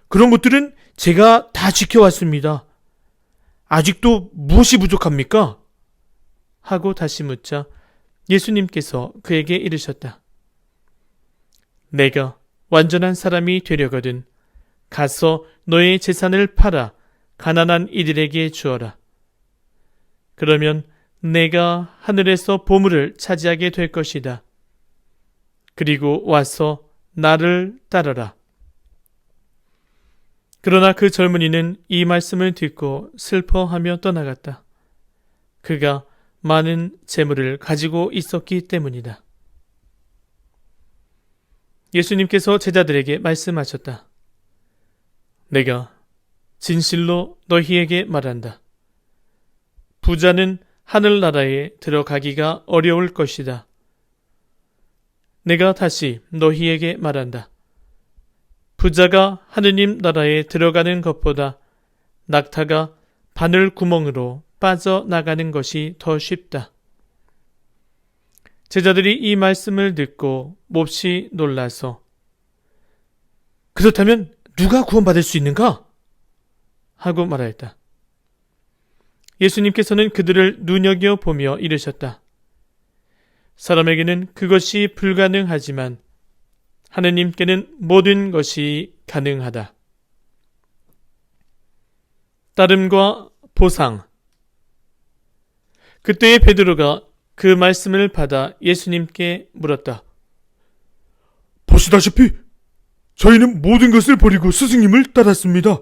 그런 것들은 제가 다 지켜왔습니다. 아직도 무엇이 부족합니까? 하고 다시 묻자 예수님께서 그에게 이르셨다. 내가 완전한 사람이 되려거든 가서 너의 재산을 팔아 가난한 이들에게 주어라. 그러면 내가 하늘에서 보물을 차지하게 될 것이다. 그리고 와서 나를 따르라. 그러나 그 젊은이는 이 말씀을 듣고 슬퍼하며 떠나갔다. 그가 많은 재물을 가지고 있었기 때문이다. 예수님께서 제자들에게 말씀하셨다. 내가 진실로 너희에게 말한다. 부자는 하늘나라에 들어가기가 어려울 것이다. 내가 다시 너희에게 말한다. 부자가 하느님 나라에 들어가는 것보다 낙타가 바늘 구멍으로 빠져나가는 것이 더 쉽다. 제자들이 이 말씀을 듣고 몹시 놀라서 그렇다면 누가 구원받을 수 있는가? 하고 말하였다. 예수님께서는 그들을 눈여겨보며 이르셨다. 사람에게는 그것이 불가능하지만 하느님께는 모든 것이 가능하다. 따름과 보상. 그때의 베드로가 그 말씀을 받아 예수님께 물었다. 보시다시피 저희는 모든 것을 버리고 스승님을 따랐습니다.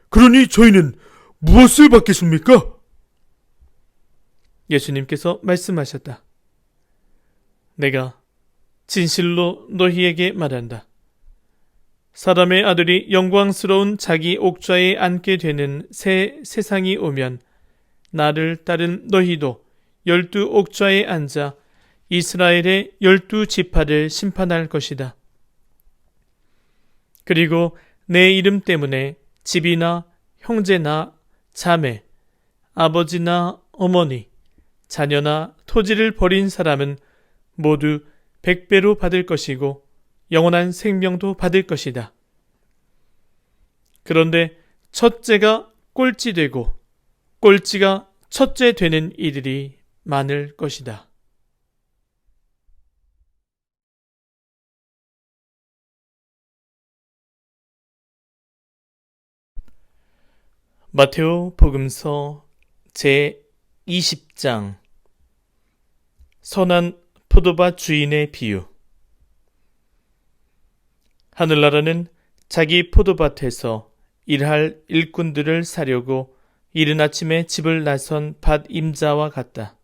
그러니 저희는 무엇을 받겠습니까? 예수님께서 말씀하셨다. 내가 진실로 너희에게 말한다. 사람의 아들이 영광스러운 자기 옥좌에 앉게 되는 새 세상이 오면 나를 따른 너희도 12옥좌에 앉아 이스라엘의 12지파를 심판할 것이다. 그리고 내 이름 때문에 집이나 형제나 자매, 아버지나 어머니, 자녀나 토지를 버린 사람은 모두 100배로 받을 것이고 영원한 생명도 받을 것이다. 그런데 첫째가 꼴찌 되고 꼴찌가 첫째 되는 이들이 많을 것이다. 마테오 복음서 제 20장. 선한 포도밭 주인의 비유. 하늘나라는 자기 포도밭에서 일할 일꾼들을 사려고 이른 아침에 집을 나선 밭 임자와 같다.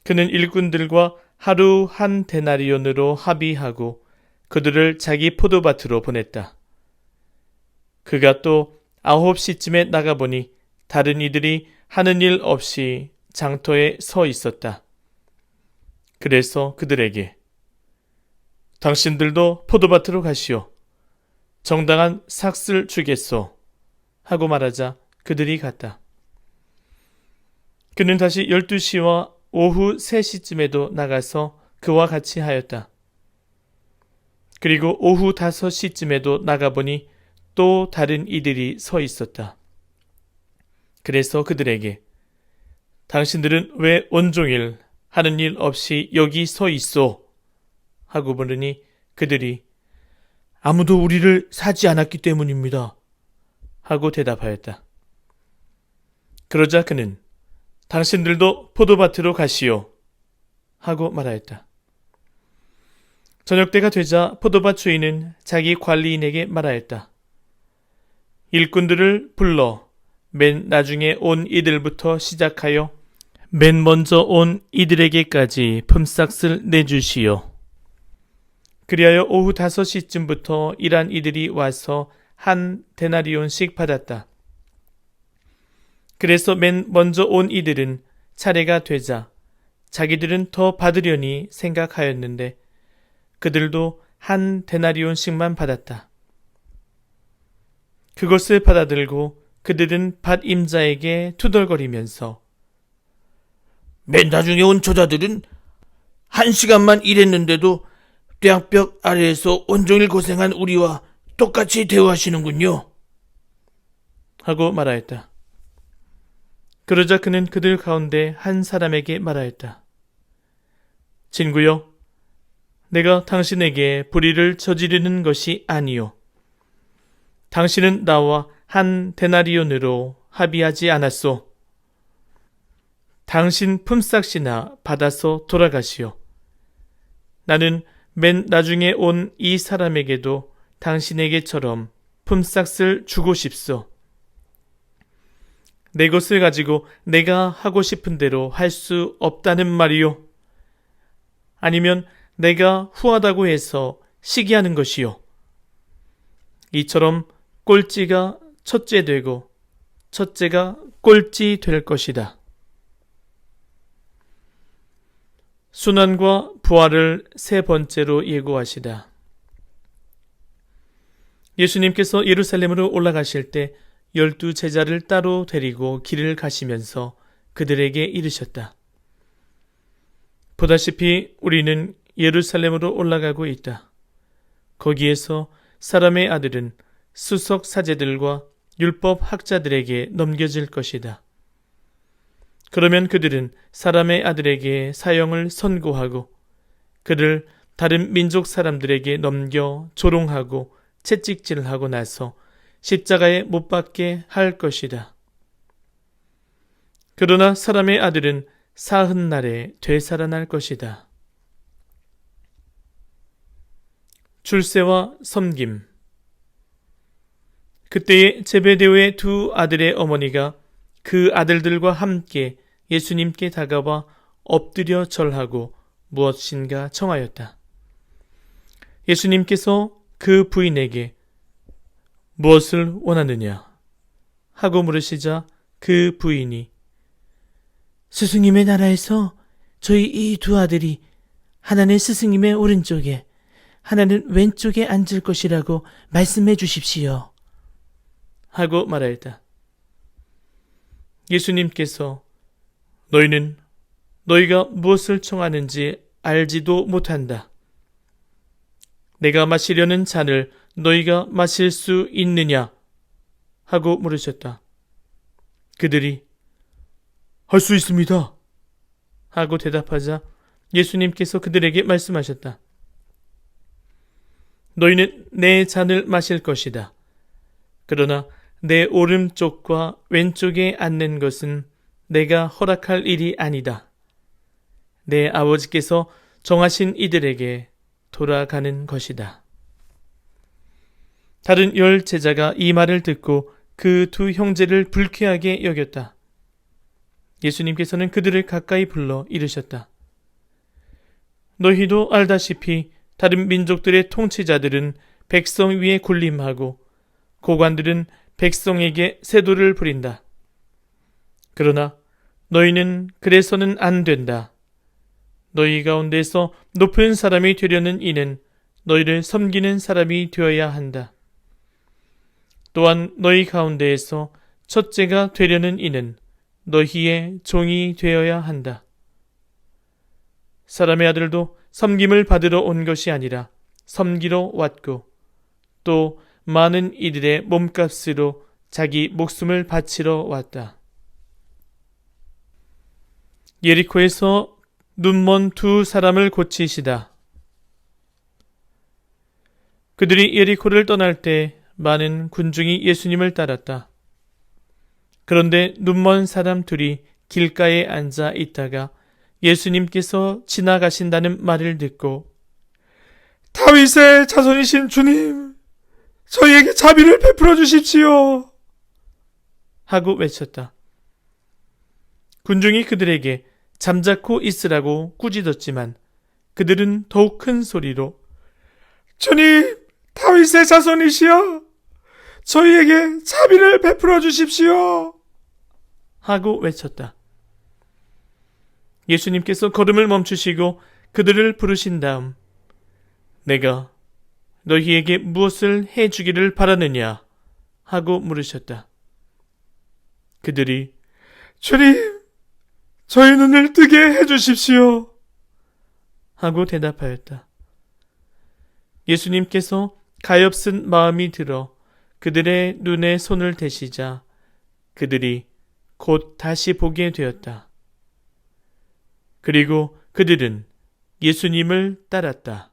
그는 일꾼들과 하루 한 데나리온으로 합의하고 그들을 자기 포도밭으로 보냈다. 그가 또 9시쯤에 나가보니 다른 이들이 하는 일 없이 장터에 서 있었다. 그래서 그들에게 당신들도 포도밭으로 가시오. 정당한 삭슬 주겠소. 하고 말하자 그들이 갔다. 그는 다시 12시와 오후 3시쯤에도 나가서 그와 같이 하였다. 그리고 오후 5시쯤에도 나가보니 또 다른 이들이 서 있었다. 그래서 그들에게 당신들은 왜 온종일 하는 일 없이 여기 서 있소? 하고 물으니 그들이 아무도 우리를 사지 않았기 때문입니다. 하고 대답하였다. 그러자 그는 당신들도 포도밭으로 가시오. 하고 말하였다. 저녁때가 되자 포도밭 주인은 자기 관리인에게 말하였다. 일꾼들을 불러 맨 나중에 온 이들부터 시작하여 맨 먼저 온 이들에게까지 품삯을 내주시오. 그리하여 오후 5시쯤부터 일한 이들이 와서 한 데나리온씩 받았다. 그래서 맨 먼저 온 이들은 차례가 되자 자기들은 더 받으려니 생각하였는데 그들도 한 데나리온씩만 받았다. 그것을 받아들고 그들은 밭 임자에게 투덜거리면서 맨 나중에 온 저자들은 1시간만 일했는데도 뙤벽 아래에서 온종일 고생한 우리와 똑같이 대우하시는군요. 하고 말하였다. 그러자 그는 그들 가운데 한 사람에게 말하였다. 친구여, 내가 당신에게 불의를 저지르는 것이 아니요. 당신은 나와 한 데나리온으로 합의하지 않았소. 당신 품삯이나 받아서 돌아가시오. 나는 맨 나중에 온 이 사람에게도 당신에게처럼 품삯을 주고 싶소. 내 것을 가지고 내가 하고 싶은 대로 할 수 없다는 말이요. 아니면 내가 후하다고 해서 시기하는 것이요. 이처럼 꼴찌가 첫째 되고 첫째가 꼴찌 될 것이다. 순환과 부활을 세 번째로 예고하시다. 예수님께서 예루살렘으로 올라가실 때 12 제자를 따로 데리고 길을 가시면서 그들에게 이르셨다. 보다시피 우리는 예루살렘으로 올라가고 있다. 거기에서 사람의 아들은 수석 사제들과 율법 학자들에게 넘겨질 것이다. 그러면 그들은 사람의 아들에게 사형을 선고하고 그를 다른 민족 사람들에게 넘겨 조롱하고 채찍질하고 나서 십자가에 못 박게 할 것이다. 그러나 사람의 아들은 사흔날에 되살아날 것이다. 출세와 섬김. 그때에 제베데오의 두 아들의 어머니가 그 아들들과 함께 예수님께 다가와 엎드려 절하고 무엇인가 청하였다. 예수님께서 그 부인에게 무엇을 원하느냐 하고 물으시자 그 부인이 스승님의 나라에서 저희 이 두 아들이 하나는 스승님의 오른쪽에 하나는 왼쪽에 앉을 것이라고 말씀해 주십시오 하고 말하였다. 예수님께서 너희는 너희가 무엇을 청하는지 알지도 못한다. 내가 마시려는 잔을 너희가 마실 수 있느냐 하고 물으셨다. 그들이 할 수 있습니다 하고 대답하자 예수님께서 그들에게 말씀하셨다. 너희는 내 잔을 마실 것이다. 그러나 내 오른쪽과 왼쪽에 앉는 것은 내가 허락할 일이 아니다. 내 아버지께서 정하신 이들에게 돌아가는 것이다. 다른 10 제자가 이 말을 듣고 그 두 형제를 불쾌하게 여겼다. 예수님께서는 그들을 가까이 불러 이르셨다. 너희도 알다시피 다른 민족들의 통치자들은 백성 위에 군림하고 고관들은 백성에게 세도를 부린다. 그러나 너희는 그래서는 안 된다. 너희 가운데서 높은 사람이 되려는 이는 너희를 섬기는 사람이 되어야 한다. 또한 너희 가운데에서 첫째가 되려는 이는 너희의 종이 되어야 한다. 사람의 아들도 섬김을 받으러 온 것이 아니라 섬기러 왔고 또 많은 이들의 몸값으로 자기 목숨을 바치러 왔다. 예리코에서 눈먼 두 사람을 고치시다. 그들이 예리코를 떠날 때 많은 군중이 예수님을 따랐다. 그런데 눈먼 사람 둘이 길가에 앉아 있다가 예수님께서 지나가신다는 말을 듣고 다윗의 자손이신 주님, 저희에게 자비를 베풀어 주십시오 하고 외쳤다. 군중이 그들에게 잠자코 있으라고 꾸짖었지만 그들은 더욱 큰 소리로 주님, 다윗의 자손이시여, 저희에게 자비를 베풀어 주십시오 하고 외쳤다. 예수님께서 걸음을 멈추시고 그들을 부르신 다음 내가 너희에게 무엇을 해주기를 바라느냐 하고 물으셨다. 그들이 주님, 저희 눈을 뜨게 해주십시오 하고 대답하였다. 예수님께서 가엾은 마음이 들어 그들의 눈에 손을 대시자 그들이 곧 다시 보게 되었다. 그리고 그들은 예수님을 따랐다.